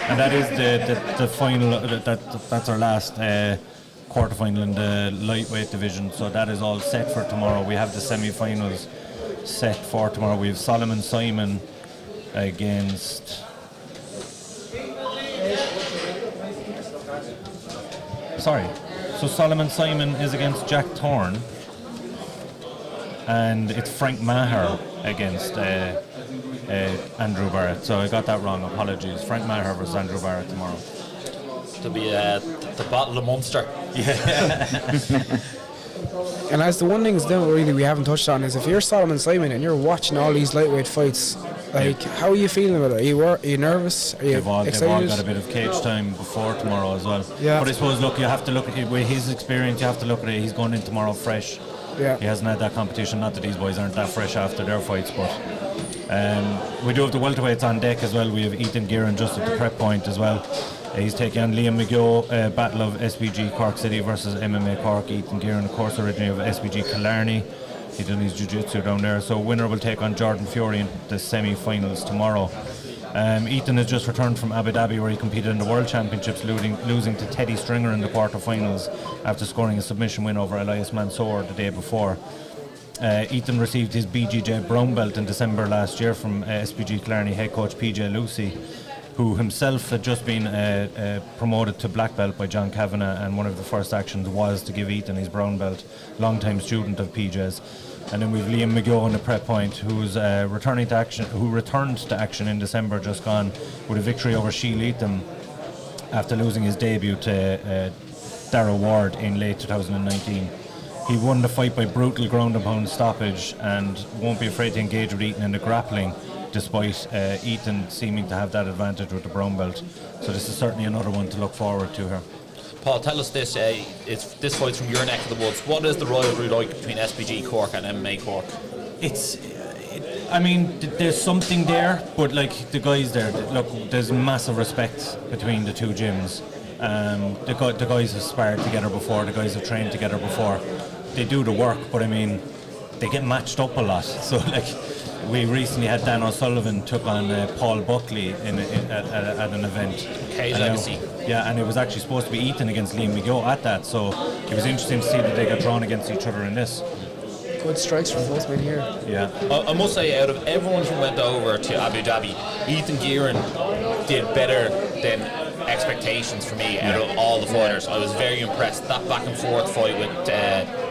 And that is the final. That's our last quarterfinal in the lightweight division. So that is all set for tomorrow. We have the semi-finals set for tomorrow. We have Solomon Simon against. Sorry. So Solomon Simon is against Jack Thorne, and it's Frank Maher against Andrew Barrett. So I got that wrong. Apologies. Frank Maher versus Andrew Barrett tomorrow. To be the battle of Munster. Yeah. And as the one thing we haven't touched on is if you're Solomon Simon and you're watching all these lightweight fights, like how are you feeling about it? Are you nervous? Are you excited? They've all got a bit of cage time before tomorrow as well. Yeah. But I suppose, look, you have to look at it with his experience. You have to look at it. He's going in tomorrow fresh. Yeah. He hasn't had that competition. Not that these boys aren't that fresh after their fights, but we do have the welterweights on deck as well. We have Ethan Guerin just at the prep point as well. He's taking on Liam McGill, Battle of SBG Cork City versus MMA Cork. Ethan Guerin, of course, originally of SBG Killarney. He done his jiu-jitsu down there. So winner will take on Jordan Fury in the semi-finals tomorrow. Ethan has just returned from Abu Dhabi where he competed in the World Championships, losing to Teddy Stringer in the quarterfinals after scoring a submission win over Elias Mansour the day before. Ethan received his BJJ brown belt in December last year from SBG Killarney head coach PJ Lucy, who himself had just been promoted to black belt by John Kavanagh, and one of the first actions was to give Ethan his brown belt, long-time student of PJ's. And then we've Liam McGill on the prep point, who's returned to action in December just gone with a victory over Sheil Eatham after losing his debut to Darragh Ward in late 2019. He won the fight by brutal ground and pound stoppage and won't be afraid to engage with Ethan in the grappling, despite Ethan seeming to have that advantage with the brown belt. So this is certainly another one to look forward to here. Paul, tell us this. This fight's from your neck of the woods. What is the rivalry like between SBG Cork and MMA Cork? There's something there, but like the guys there, look, there's massive respect between the two gyms. The guys have sparred together before, the guys have trained together before. They do the work, but I mean, they get matched up a lot. So like, we recently had Dan O'Sullivan took on Paul Buckley at an event. Legacy. And it was actually supposed to be Ethan against Liam McGill at that, so it was interesting to see that they got drawn against each other in this. Good strikes from both men here. Yeah. I must say, out of everyone who went over to Abu Dhabi, Ethan Guerin did better than expectations for me out of all the fighters. I was very impressed. That back and forth fight with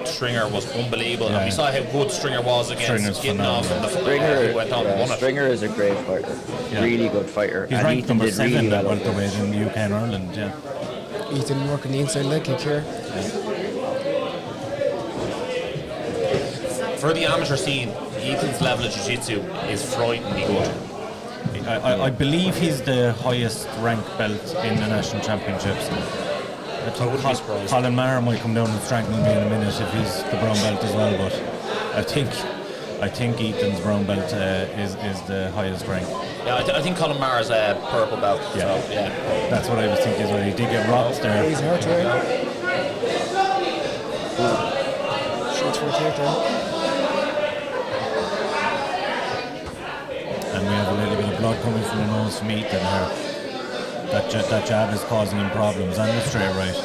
Stringer was unbelievable, and we saw how good Stringer was against getting off from the Stringer, went on and won it. Stringer is a great fighter, really good fighter. He's and ranked Ethan number did 7 really at well. welterweight in the UK and Ireland. Yeah. Ethan working the inside leg kick here. For the amateur scene, Ethan's level of jiu-jitsu is frighteningly good. I believe he's the highest ranked belt in the national championships. I think Colin Maher might come down and strangle me in a minute if he's the brown belt as well, but I think Ethan's brown belt is the highest rank. Yeah, I think Colin Maher's purple belt. Yeah. So, yeah, that's what I was thinking as well. He did get rocked there. He's hurt, right? Shots for a takedown. And we have a little bit of blood coming from the nose from Ethan here. That jab is causing him problems, and the straight right.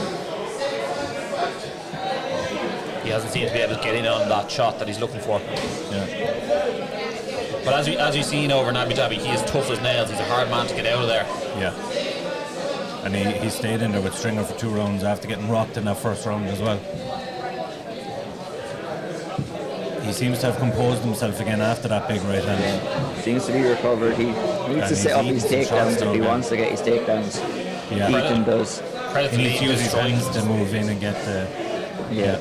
He hasn't seemed to be able to get in on that shot that he's looking for. Yeah. But as you've seen over in Abu Dhabi, he is tough as nails. He's a hard man to get out of there. Yeah. And he stayed in there with Stringer for 2 rounds after getting rocked in that first round as well. He seems to have composed himself again after that big right hand. Seems to be recovered. He needs to set up his takedowns if he wants to get his takedowns. Yeah. Ethan does. He needs to use his hands to move in and get the... Yeah.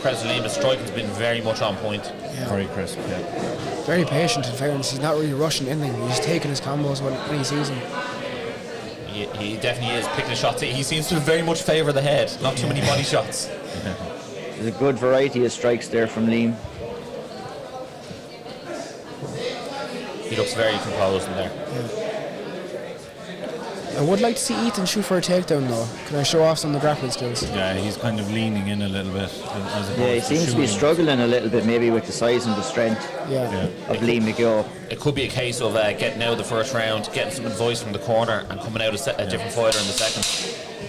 Credit to Liam, his striking's been very much on point. Yeah. Very crisp, yeah. Very patient in fairness. He's not really rushing anything. He's taking his combos when he sees them. He definitely is picking the shots. He seems to very much favour the head, not too many body shots. There's a good variety of strikes there from Liam. He looks very composed in there. I would like to see Ethan shoot for a takedown though. Can I show off some of the grappling skills? Yeah, he's kind of leaning in a little bit. He seems to be struggling a little bit, maybe with the size and the strength of Liam McGill. It could be a case of getting out of the first round, getting some advice from the corner, and coming out a different fighter in the second.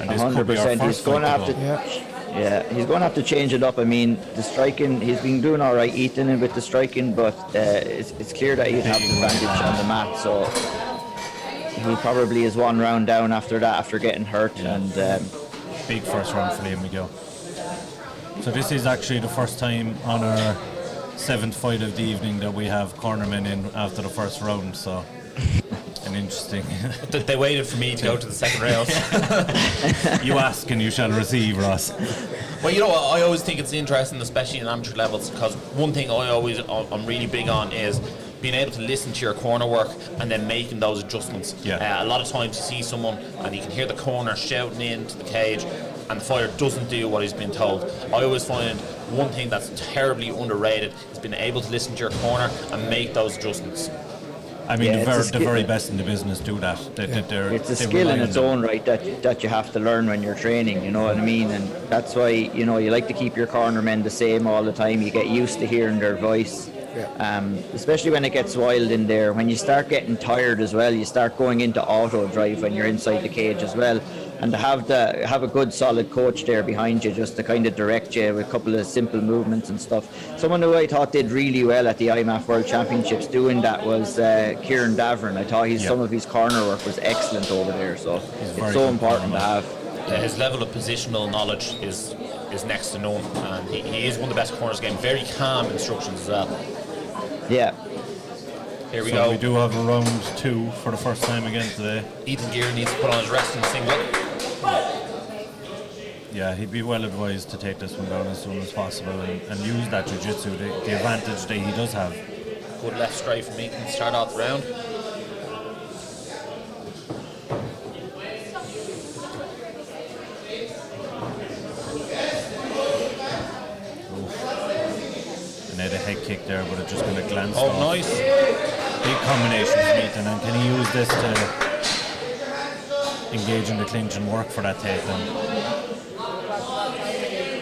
And this 100%. He's going to have to. He's going to have to change it up. I mean, the striking, he's been doing all right, Ethan, with the striking, but it's clear that he'd have the advantage on the mat. So he probably is one round down after that, after getting hurt. And big first round for Liam McGill. So this is actually the first time on our 7th fight of the evening that we have cornermen in after the first round. So. An interesting. They waited for me to go to the second round. You ask and you shall receive, Ross. Well, you know, I always think it's interesting, especially in amateur levels, because one thing I'm really big on is being able to listen to your corner work and then making those adjustments. A lot of times you see someone and you can hear the corner shouting into the cage and the fighter doesn't do what he's been told. I always find one thing that's terribly underrated is being able to listen to your corner and make those adjustments. I mean, the very best in the business do that. It's a skill in its own right that you have to learn when you're training, you know what I mean? And that's why, you know, you like to keep your cornermen the same all the time. You get used to hearing their voice, especially when it gets wild in there. When you start getting tired as well, you start going into auto drive when you're inside the cage as well. And to have a good solid coach there behind you just to kind of direct you with a couple of simple movements and stuff. Someone who I thought did really well at the IMMAA World Championships doing that was Kieran Davern. I thought some of his corner work was excellent over there, so it's so important to have. His level of positional knowledge is next to none, and he is one of the best corners game. Very calm instructions as well. Yeah. Here we go. We do have a round 2 for the first time again today. Ethan Gear needs to put on his wrestling singlet. Yeah, he'd be well advised to take this one down as soon as possible and use that jiu-jitsu, the advantage that he does have. Good left straight from Ethan to start off the round. And had a head kick there, but it just kind of glanced off. Nice. Big combination from Ethan, and can he use this to engage in the clinch and work for that takedown?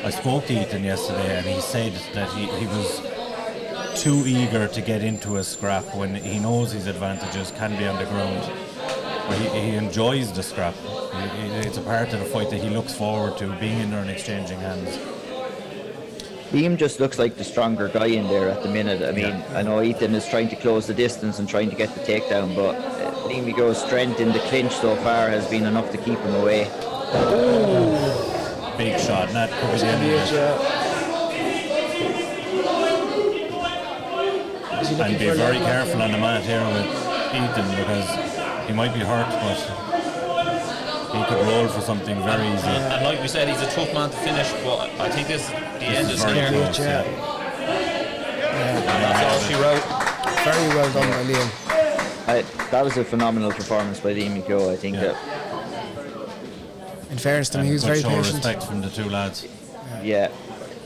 I spoke to Ethan yesterday and he said that he was too eager to get into a scrap when he knows his advantages can be on the ground. But he enjoys the scrap. It's a part of the fight that he looks forward to, being in there and exchanging hands. Liam just looks like the stronger guy in there at the minute. I mean, I know Ethan is trying to close the distance and trying to get the takedown, but Liam McGill's strength in the clinch so far has been enough to keep him away. Ooh. Big shot, and that could be the end of it. And be very careful on the mat here with Ethan, because he might be hurt, but he could roll for something very easy. And like we said, he's a tough man to finish, but I think the end is very clear. close, That's all she wrote. Very well done by Liam. That was a phenomenal performance by Liam McGill, I think. In fairness to him, he was very patient. Respect from the two lads. Yeah,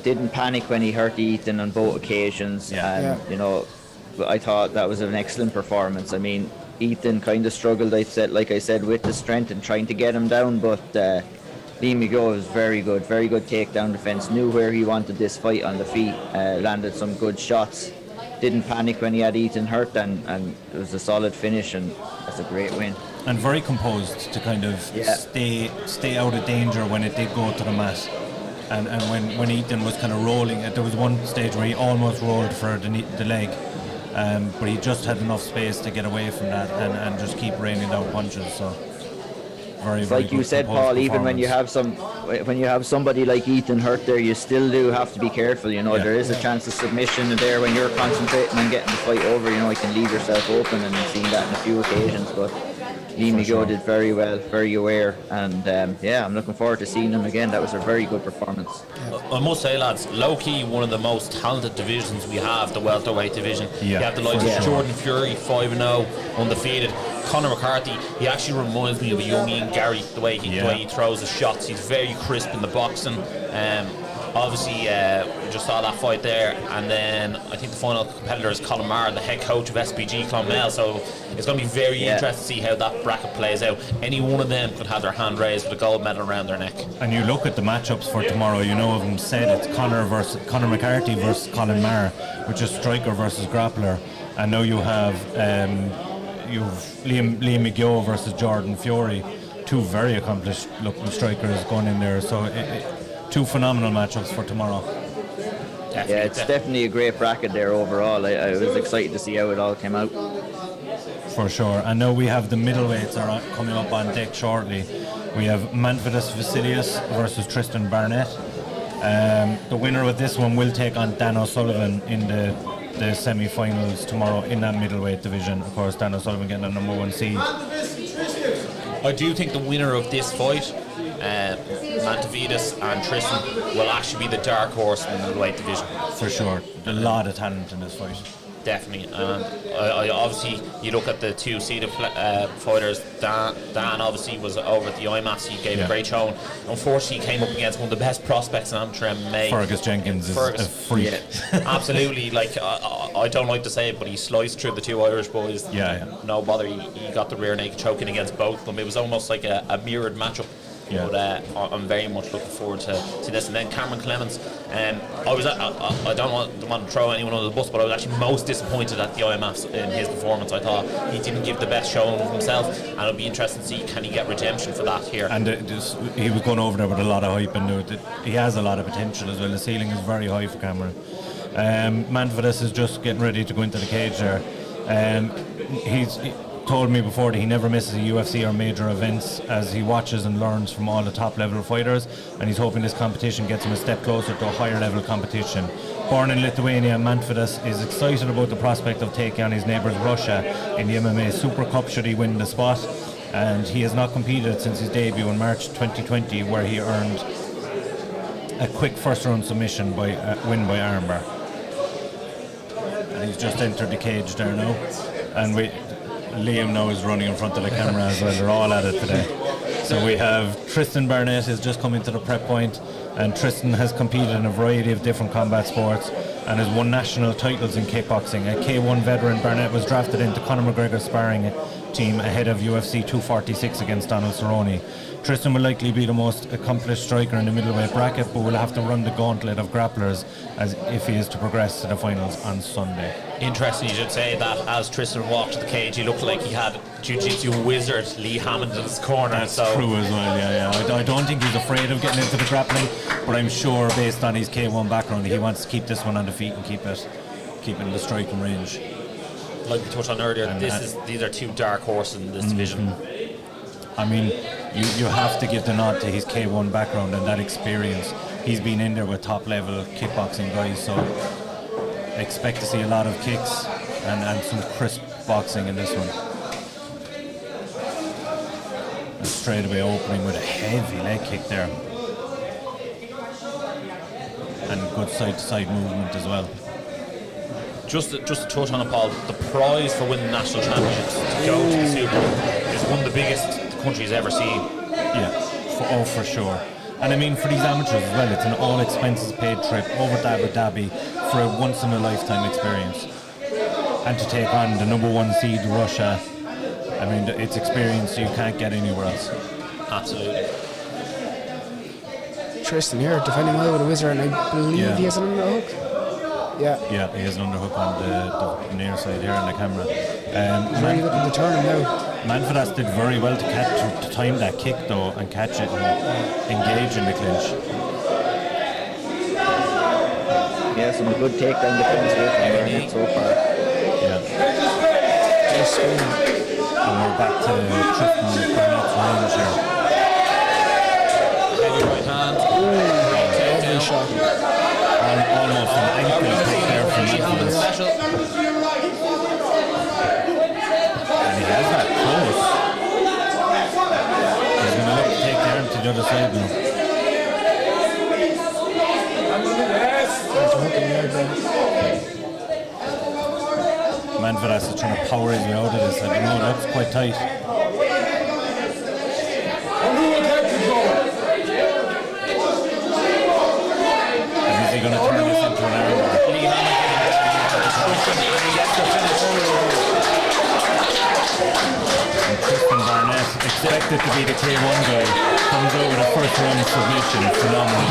didn't panic when he hurt Ethan on both occasions. And you know, I thought that was an excellent performance. I mean, Ethan kind of struggled, like I said, with the strength and trying to get him down, but Liam McGill was very good takedown defense. Knew where he wanted this fight on the feet. Landed some good shots. Didn't panic when he had Ethan hurt, and it was a solid finish, and that's a great win. And very composed to kind of stay out of danger when it did go to the mat. And when Ethan was kind of rolling, there was one stage where he almost rolled for the leg, but he just had enough space to get away from that and just keep raining down punches. So very, very like you said, Paul, even when you have somebody like Ethan hurt there, you still do have to be careful. You know, there is a chance of submission there when you're concentrating on getting the fight over. You know, you can leave yourself open, and I've seen that in a few occasions, but Liam McGill did very well, very aware, and I'm looking forward to seeing him again. That was a very good performance. I must say, lads, low-key one of the most talented divisions we have, the welterweight division. You have the likes of Jordan Fury, 5-0, undefeated. Conor McCarthy, he actually reminds me of a young Ian Gary, the way he throws his shots. He's very crisp in the boxing. Obviously, we just saw that fight there, and then I think the final competitor is Colin Maher, the head coach of SPG Clonmel. So it's going to be very interesting to see how that bracket plays out. Any one of them could have their hand raised with a gold medal around their neck. And you look at the matchups for tomorrow, you know of them said it's Conor McCarthy versus Colin Maher, which is striker versus grappler. And now you have Liam McGill versus Jordan Fury, two very accomplished looking strikers going in there. So two phenomenal matchups for tomorrow. Yeah, it's definitely a great bracket there overall. I was excited to see how it all came out. For sure. And now we have the middleweights are coming up on deck shortly. We have Manfredus Vasilius versus Tristan Barnett. The winner of this one will take on Dan O'Sullivan in the semi-finals tomorrow in that middleweight division. Of course, Dan O'Sullivan getting the number 1 seed. I do think the winner of this fight, Mantavides and Tristan, will actually be the dark horse in the middleweight division. For sure. A lot of talent in this fight. Definitely. And I obviously, you look at the two seeded fighters. Dan obviously was over at the IMMAA. He gave a great showing. Unfortunately, he came up against one of the best prospects in amateur MMA. Fergus Jenkins is a freak. Yeah, absolutely. Like I don't like to say it, but he sliced through the two Irish boys. No bother. He got the rear naked choking against both of them. It was almost like a mirrored matchup. Yeah. But I'm very much looking forward to this. And then Cameron Clemens, I don't want to throw anyone under the bus, but I was actually most disappointed at the IMMAA in his performance. I thought he didn't give the best showing of himself, and it'll be interesting to see can he get redemption for that here. And he was going over there with a lot of hype, and he has a lot of potential as well. The ceiling is very high for Cameron. Manfredus is just getting ready to go into the cage there. He told me before that he never misses a UFC or major events, as he watches and learns from all the top level fighters, and he's hoping this competition gets him a step closer to a higher level competition. Born in Lithuania, Manfredus is excited about the prospect of taking on his neighbours Russia in the MMA Super Cup should he win the spot, and he has not competed since his debut in March 2020, where he earned a quick first round submission win by armbar. And he's just entered the cage there now, and Liam now is running in front of the camera as well. They're all at it today. So we have Tristan Barnett has just come into the prep point, and Tristan has competed in a variety of different combat sports and has won national titles in kickboxing. A K1 veteran, Barnett was drafted into Conor McGregor's sparring team ahead of UFC 246 against Donald Cerrone. Tristan will likely be the most accomplished striker in the middleweight bracket, but will have to run the gauntlet of grapplers as if he is to progress to the finals on Sunday. Interesting you should say that. As Tristan walked to the cage, he looked like he had jiu-jitsu wizard Lee Hammond in his corner. That's true as well, yeah. I don't think he's afraid of getting into the grappling, but I'm sure based on his K1 background he wants to keep this one on the feet and keep it in the striking range. Like we touched on earlier, these are two dark horses in this division. I mean, you have to give the nod to his K1 background and that experience. He's been in there with top level kickboxing guys, so expect to see a lot of kicks and some crisp boxing in this one. And straight away opening with a heavy leg kick there. And good side to side movement as well. Just to touch on it, Paul, the prize for winning national championships to go to the Super is one of the biggest the country's ever seen. Yeah, for sure. And I mean, for these amateurs as well, it's an all expenses paid trip over to Abu Dhabi for a once in a lifetime experience. And to take on the number 1 seed Russia, I mean, it's experience you can't get anywhere else. Absolutely. Tristan here, defending well with a wizard, and I believe he has an underhook. Yeah, he has an underhook on the near side here on the camera. Really looking to turn him now. Manfredus did very well to time that kick though and catch it and engage in the clinch. Yeah, some good takedown defense here from Barnett so far. Yeah. And we're back to Tristan Barnett's range here. Heavy right hand. Lovely shot. And almost an ankle kick there from Manfredus. And he has that close. He's going to look to take the arm to the other side now. Manfredus is trying to power his way out of this. I don't know, that's quite tight. expected to be the K1 guy. Comes out with a first round submission. Phenomenal.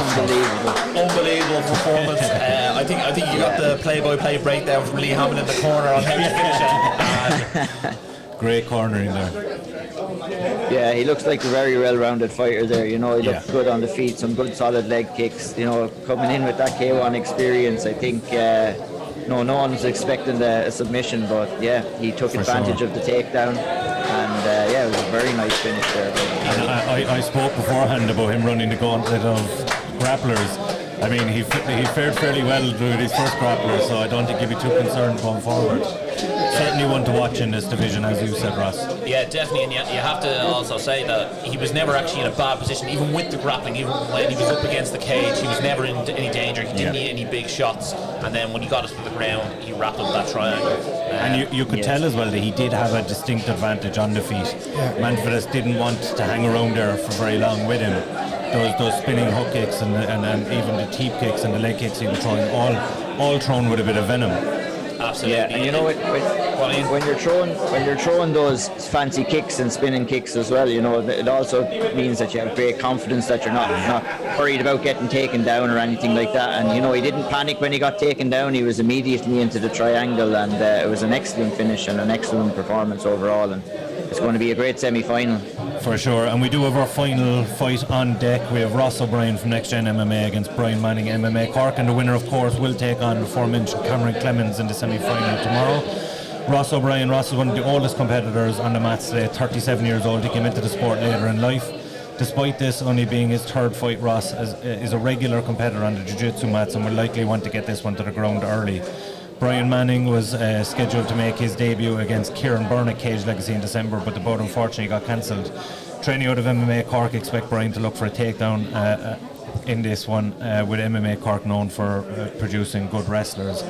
Unbelievable performance. I think you got the play-by-play breakdown from Lee Hammond in the corner on how you finish it. Great cornering there. Yeah, he looks like a very well-rounded fighter there. You know, he looks good on the feet, some good solid leg kicks. You know, coming in with that K1 experience, I think no one was expecting a submission, but yeah, he took advantage of the takedown, and it was a very nice finish there. And I spoke beforehand about him running the gauntlet of grapplers. I mean, he fared fairly well with his first grappler, so I don't think he'd be too concerned going forward. Certainly one to watch in this division, as you said, Ross. Yeah, definitely, and you have to also say that he was never actually in a bad position, even with the grappling, even when he was up against the cage, he was never in any danger, he didn't need any big shots, and then when he got us to the ground, he wrapped up that triangle. And you could tell as well that he did have a distinct advantage on the feet. Manfredus didn't want to hang around there for very long with him. Those spinning hook kicks and even the teep kicks and the leg kicks he was throwing, all thrown with a bit of venom. Absolutely. Yeah, and you know when you're throwing those fancy kicks and spinning kicks as well, you know, it also means that you have great confidence, that you're not worried about getting taken down or anything like that. And you know, he didn't panic when he got taken down. He was immediately into the triangle, and it was an excellent finish and an excellent performance overall. And it's going to be a great semi-final. For sure, and we do have our final fight on deck. We have Ross O'Brien from Next Gen MMA against Brian Manning MMA Cork, and the winner, of course, will take on the aforementioned Cameron Clemens in the semi-final tomorrow. Ross is one of the oldest competitors on the mats today, 37 years old. He came into the sport later in life. Despite this only being his third fight, Ross is a regular competitor on the jiu-jitsu mats and will likely want to get this one to the ground early. Brian Manning was scheduled to make his debut against Kieran Barnett Cage Legacy in December, but the bout unfortunately got cancelled. Training out of MMA Cork expect Brian to look for a takedown in this one, with MMA Cork known for producing good wrestlers.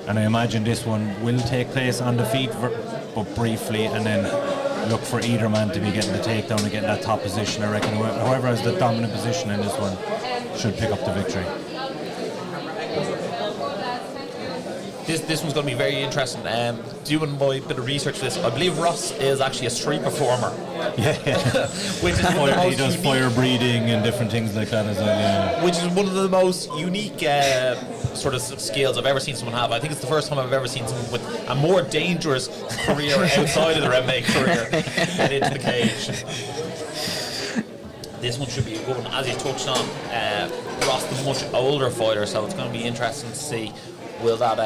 And I imagine this one will take place on the feet, but briefly, and then look for either man to be getting the takedown and getting that top position. I reckon whoever has the dominant position in this one should pick up the victory. This one's going to be very interesting. Doing my bit of research for this, I believe Ross is actually a street performer. Yeah. Which is one of the most he does fire breathing and different things like that as well. Yeah. Which is one of the most unique sort of skills I've ever seen someone have. I think it's the first time I've ever seen someone with a more dangerous career outside of their MMA career than into the cage. This one should be a good one. As you touched on, Ross is a much older fighter, so it's going to be interesting to see. Will that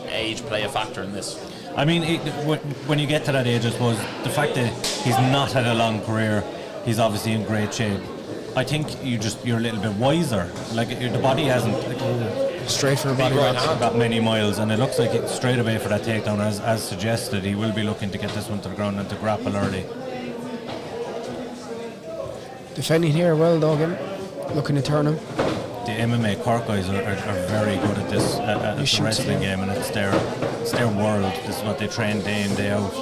age play a factor in this? I mean, when you get to that age, I suppose the fact that he's not had a long career, he's obviously in great shape. I think you're a little bit wiser. Like the body hasn't straight for the body got many miles, and it looks like it's straight away for that takedown. As suggested, he will be looking to get this one to the ground and to grapple early. Defending here well, Duggan. Looking to turn him. The MMA Cork guys are very good at this, at the wrestling game, and it's their world. This is what they train day in, day out.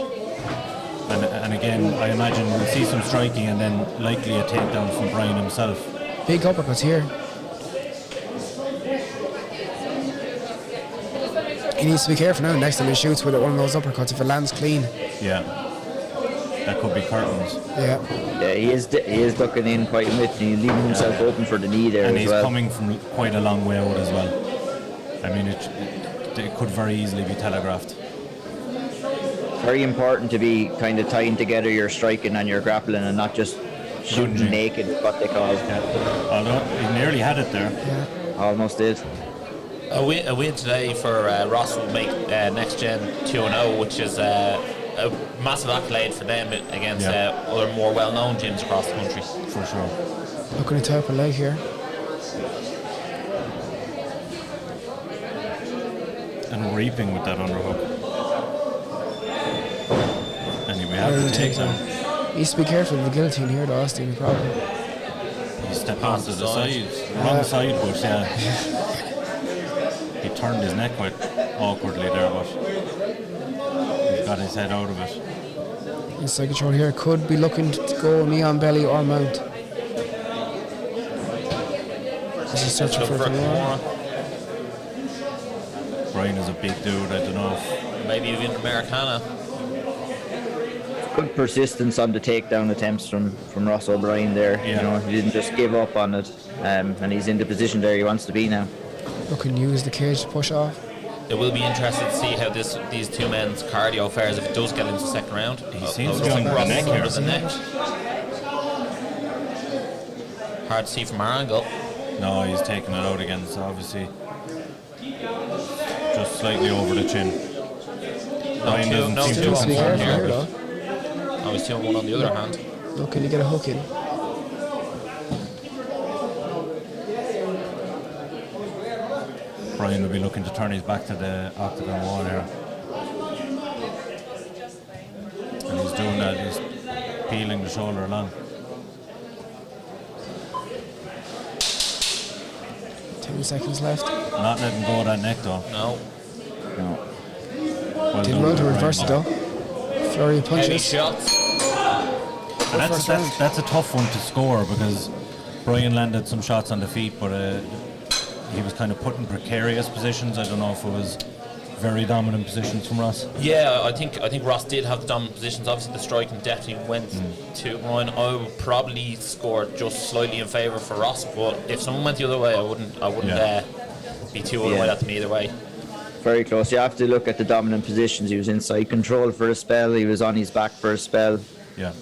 And again, I imagine we'll see some striking and then likely a takedown from Brian himself. Big uppercuts here. He needs to be careful now next time he shoots with one of those uppercuts if it lands clean. Yeah. That could be curtains. Yeah, he is ducking in quite a bit. He's leaving himself open for the knee there and as well. And he's coming from quite a long way out as well. I mean, it could very easily be telegraphed. Very important to be kind of tying together your striking and your grappling and not just shooting naked, what they call it. Yeah. Although he nearly had it there. Yeah. Almost did. A win today for Ross will make Next Gen 2-0, which is a massive accolade for them against other more well-known gyms across the country. For sure. Looking to tie up a leg here. And reaping with that underhook. And we have the takedown. He needs to be careful of the guillotine here, though. That's the only problem. He stepped onto the side. Wrong side, but yeah. He turned his neck quite awkwardly there, but got his head out of it. His side control here could be looking to go knee on belly or mount. This is searching for Kimura. Brian is a big dude, I don't know if... Maybe even Americana. good persistence on the takedown attempts from Ross O'Brien there. Yeah. You know, he didn't just give up on it, and he's in the position there he wants to be now. Looking to use the cage to push off. It will be interesting to see how these two men's cardio fares if it does get into the second round. He seems to be on the Ross neck is under here. the neck. Hard to see from our angle. No, he's taking it out again, so obviously just slightly over the chin. Ryan doesn't seem to be careful here. here, though. Oh, he's 2-1 on the other hand. Looking to get a hook in. Brian will be looking to turn his back to the octagon wall here. And he's doing that, he's peeling the shoulder along. 10 seconds left. Not letting go of that neck though. No. Well Didn't done, well to Brian. reverse it though. Flurry of Heavy punches. shots. And that's a tough one to score because Brian landed some shots on the feet, but he was kind of put in precarious positions. I don't know if it was very dominant positions from Ross. Yeah, I think Ross did have the dominant positions. Obviously, the striking definitely went to Ryan. I would probably score just slightly in favour for Ross, but if someone went the other way, I wouldn't be too worried at them either way. Very close. You have to look at the dominant positions. He was inside control for a spell. He was on his back for a spell. Yeah.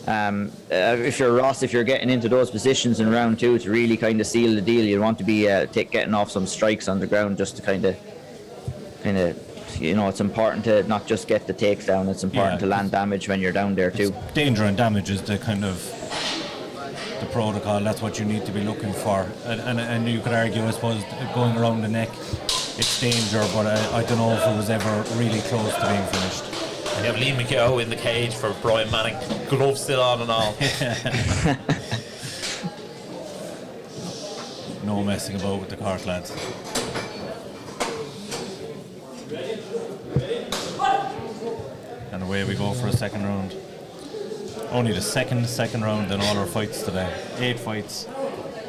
If you're Ross, if you're getting into those positions in round 2 to really kind of seal the deal, you want to be getting off some strikes on the ground just to kind of, you know, it's important to not just get the takedown. It's important to land damage when you're down there too. Danger and damage is the kind of the protocol. That's what you need to be looking for. And you could argue, I suppose, going around the neck, it's danger, but I don't know if it was ever really close to being finished. You have Lee McGill in the cage for Brian Manning. Gloves still on and all. No messing about with the Cork lads. And away we go for a second round. Only the second round in all our fights today. 8 fights,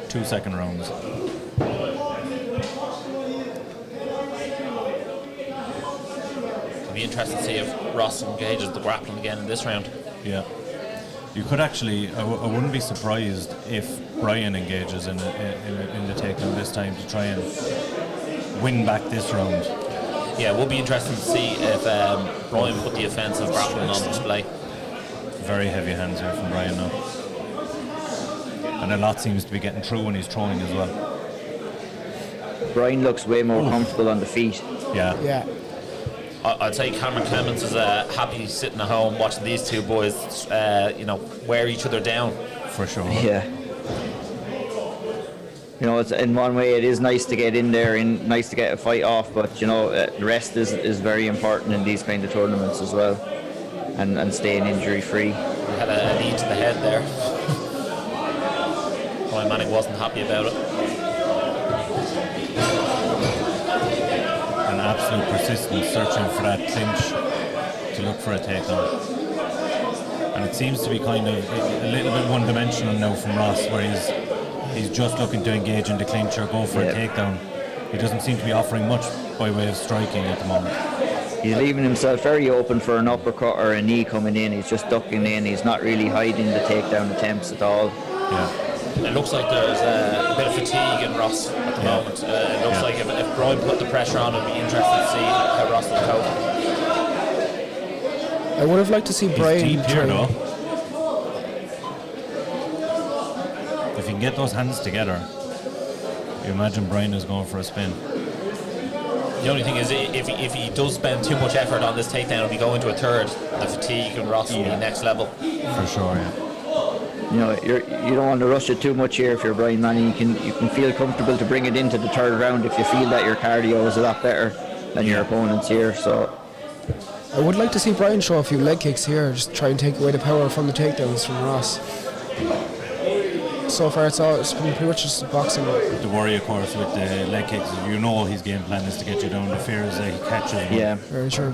2 second rounds. It'll be interesting to see if Ross engages the grappling again in this round. Yeah. You could actually, I wouldn't be surprised if Brian engages in the takedown this time to try and win back this round. Yeah, it will be interesting to see if Brian put the offensive grappling on display. Very heavy hands here from Brian now. And a lot seems to be getting through when he's throwing as well. Brian looks way more comfortable on the feet. Yeah. Yeah. I'd say Cameron Clemens is happy sitting at home watching these two boys, wear each other down. For sure. Yeah. You know, it's, in one way, it is nice to get in there and nice to get a fight off, but you know, the rest is very important in these kind of tournaments as well, and staying injury free. We had a knee to the head there. Brian Manning wasn't happy about it. An absolute persistence searching for that clinch to look for a takedown. And it seems to be kind of a little bit one-dimensional now from Ross, where he's just looking to engage in the clinch or go for a takedown. He doesn't seem to be offering much by way of striking at the moment. He's leaving himself very open for an uppercut or a knee coming in. He's just ducking in. He's not really hiding the takedown attempts at all. Yeah. It looks like there's a bit of fatigue in Ross at the moment. It looks like if Brian put the pressure on, it'd be interesting to see how Ross will cope. I would have liked to see Brian deep here, try. though. If you can get those hands together, you imagine Brian is going for a spin. The only thing is, if he does spend too much effort on this takedown, if he go into a third, the fatigue and Ross will be next level. For sure, yeah. You know, you don't want to rush it too much here if you're Brian Manning. You can feel comfortable to bring it into the third round if you feel that your cardio is a lot better than your opponents here. So I would like to see Brian show a few leg kicks here, just try and take away the power from the takedowns from Ross. So far it's been pretty much just boxing. The worry, of course, with the leg kicks, you know his game plan is to get you down. The fear is that he catches one. Yeah, very true.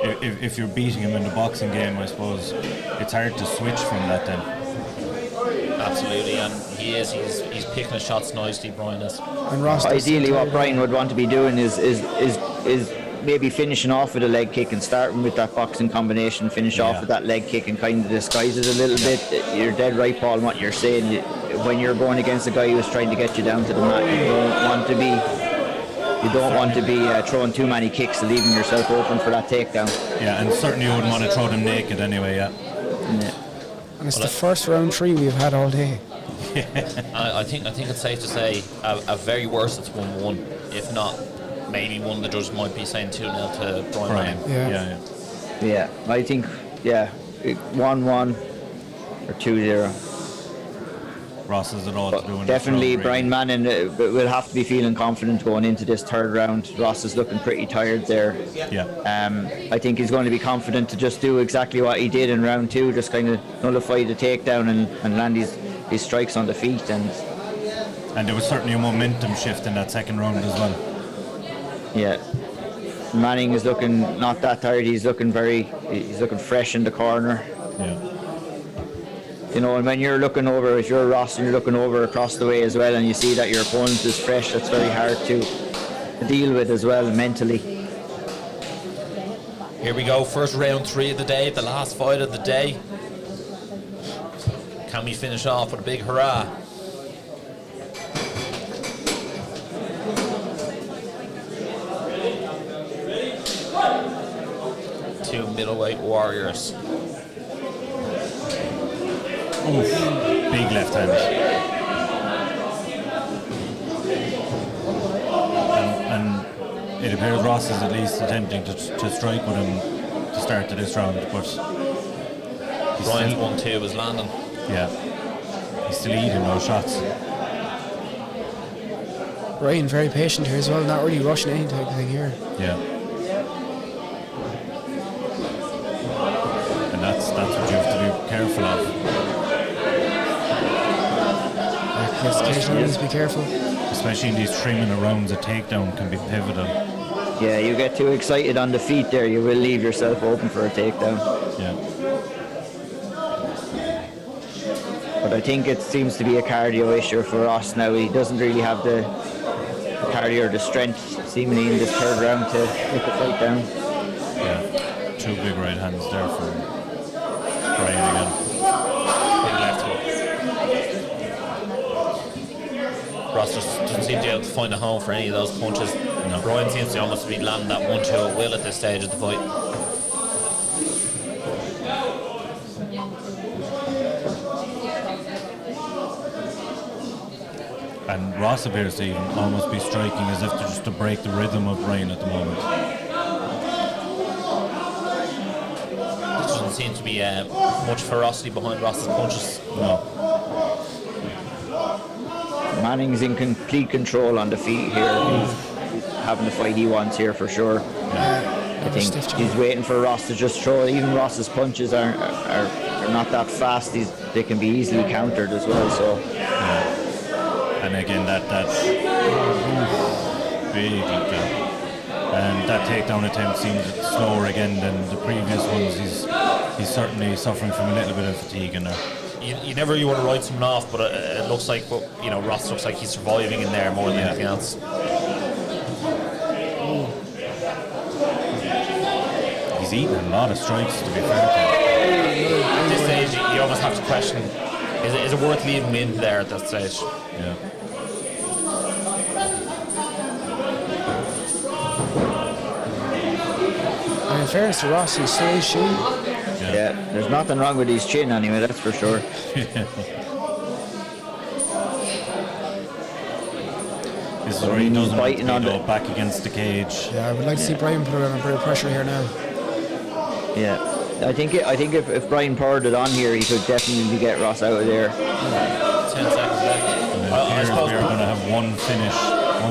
If you're beating him in the boxing game, I suppose it's hard to switch from that then. Absolutely, and he's picking his shots nicely, Brian is. And Ross ideally what Brian would want to be doing is maybe finishing off with a leg kick and starting with that boxing combination, finish off with that leg kick and kind of disguise it a little bit. You're dead right, Paul, in what you're saying. When you're going against a guy who's trying to get you down to the mat, you don't want to be throwing too many kicks and leaving yourself open for that takedown. Yeah, and certainly you wouldn't want to throw them naked anyway, yeah. And it's the first round 3 we've had all day. I think it's safe to say at very worst it's 1-1. If not, maybe one of the judges might be saying 2-0 to Brian. Yeah, I think 1-1 or 2-0. Ross has it all to do in definitely this round, Brian Manning will have to be feeling confident going into this third round. Ross is looking pretty tired there. I think he's going to be confident to just do exactly what he did in round 2, just kind of nullify the takedown and land his strikes on the feet. And there was certainly a momentum shift in that second round as well. Yeah, Manning is looking not that tired. He's looking fresh in the corner. Yeah. You know, and when you're looking over, if you're Ross and you're looking over across the way as well, and you see that your opponent is fresh, that's very hard to deal with as well mentally. Here we go, first round 3 of the day, the last fight of the day. Can we finish off with a big hurrah? Two middleweight warriors. Oof, big left hand. And it appears Ross is at least attempting to strike with him to start to this round, but Brian's 1-2 was landing. Yeah, he's still eating those shots. Brian very patient here as well, not really rushing any type of thing here. Yeah. And that's what you have to be careful of. Yes, occasionally be careful. Especially in these 3-minute rounds, a takedown can be pivotal. Yeah, you get too excited on the feet there, you will leave yourself open for a takedown. Yeah. But I think it seems to be a cardio issue for Ross now. He doesn't really have the cardio or the strength, seemingly, in this third round to get the fight down. Yeah, 2 big right hands there for Brian again. Big left hook. Ross just doesn't seem to be able to find a home for any of those punches. No. Brian seems to almost be landing that 1-2 at will at this stage of the fight. And Ross appears to even almost be striking as if to just to break the rhythm of Brian at the moment. There doesn't seem to be much ferocity behind Ross's punches. No. Manning's in complete control on the feet here. He's having the fight he wants here for sure. I think he's waiting for Ross to just throw. Even Ross's punches are not that fast. They can be easily countered as well. So. And again, that big like that. And that takedown attempt seems slower again than the previous ones. He's certainly suffering from a little bit of fatigue in there. You never really want to write someone off, but it looks like Ross looks like he's surviving in there more than anything else. He's eating a lot of strikes, to be fair to him. At this stage, you almost have to question: is it worth leaving him in there at that stage? Yeah. And in fairness to Ross, he's still shooting. Yeah, there's nothing wrong with his chin anyway, that's for sure. This is where he doesn't want to go back against the cage. Yeah, I would like to see Brian put on a bit of pressure here now. Yeah, I think if Brian poured it on here, he could definitely get Ross out of there. 10 seconds left. I suppose we are going to have one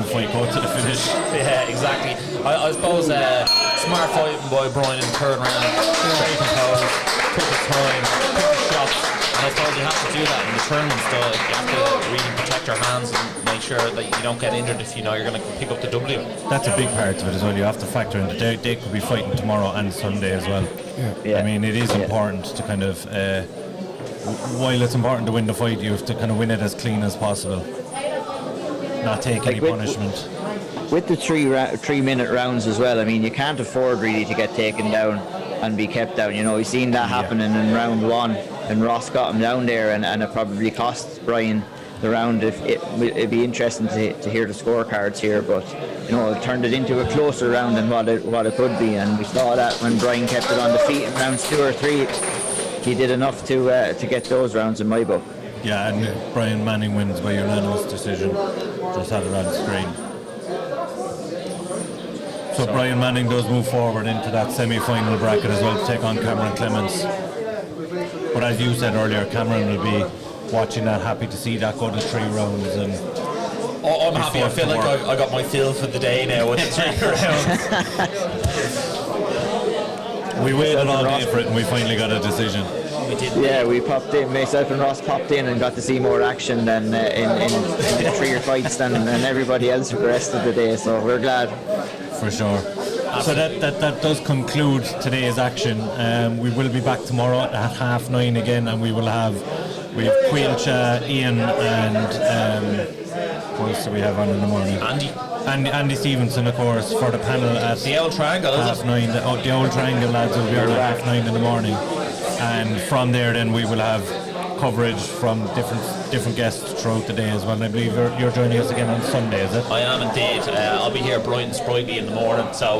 fight go to the finish. Yeah, exactly. I suppose smart fighting by Brian in the third round. Very composed, took his time, took his shots, and I suppose you have to do that in the tournament. So you have to really protect your hands and make sure that you don't get injured if you know you're going to pick up the W. That's a big part of it as well. You have to factor in that they could be fighting tomorrow and Sunday as well. Yeah. I mean, it is important to kind of, while it's important to win the fight, you have to kind of win it as clean as possible. Not take any punishment. with the 3-minute rounds as well, I mean, you can't afford really to get taken down and be kept down. You know, we've seen that happening in round 1, and Ross got him down there, and it probably cost Brian the round. It'd be interesting to hear the scorecards here, but you know, it turned it into a closer round than what it could be, and we saw that when Brian kept it on the feet in rounds 2 or 3. He did enough to get those rounds in my book. Yeah, and Brian Manning wins by unanimous decision. Just had it on the screen. So Brian Manning does move forward into that semi-final bracket as well to take on Cameron Clements. But as you said earlier, Cameron will be watching that, happy to see that go to 3 rounds. And I'm happy. I feel like I got my fill for the day now with the 3 rounds. We waited all day for it and we finally got a decision. We did. Yeah, we popped in, myself and Ross popped in and got to see more action than in the 3 fights than everybody else for the rest of the day, so we're glad. For sure. So that does conclude today's action. We will be back tomorrow at 9:30 again, and we have Quilcha, Ian, and who else do we have on in the morning? Andy Stevenson, of course, for the panel at the Old Triangle. 9:30. The Old Triangle lads will be on at 9:30 in the morning, and from there then we will have coverage from different guests throughout the day as well. And I believe you're joining us again on Sunday, is it? I am indeed. I'll be here bright and sprightly in the morning, so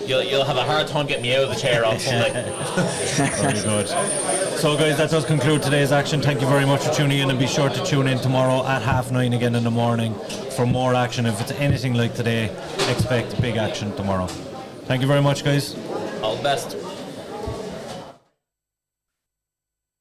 you'll have a hard time getting me out of the chair on Sunday. Very good. So guys, that does conclude today's action. Thank you very much for tuning in, and be sure to tune in tomorrow at 9:30 again in the morning for more action. If it's anything like today, expect big action tomorrow. Thank you very much, guys. All the best.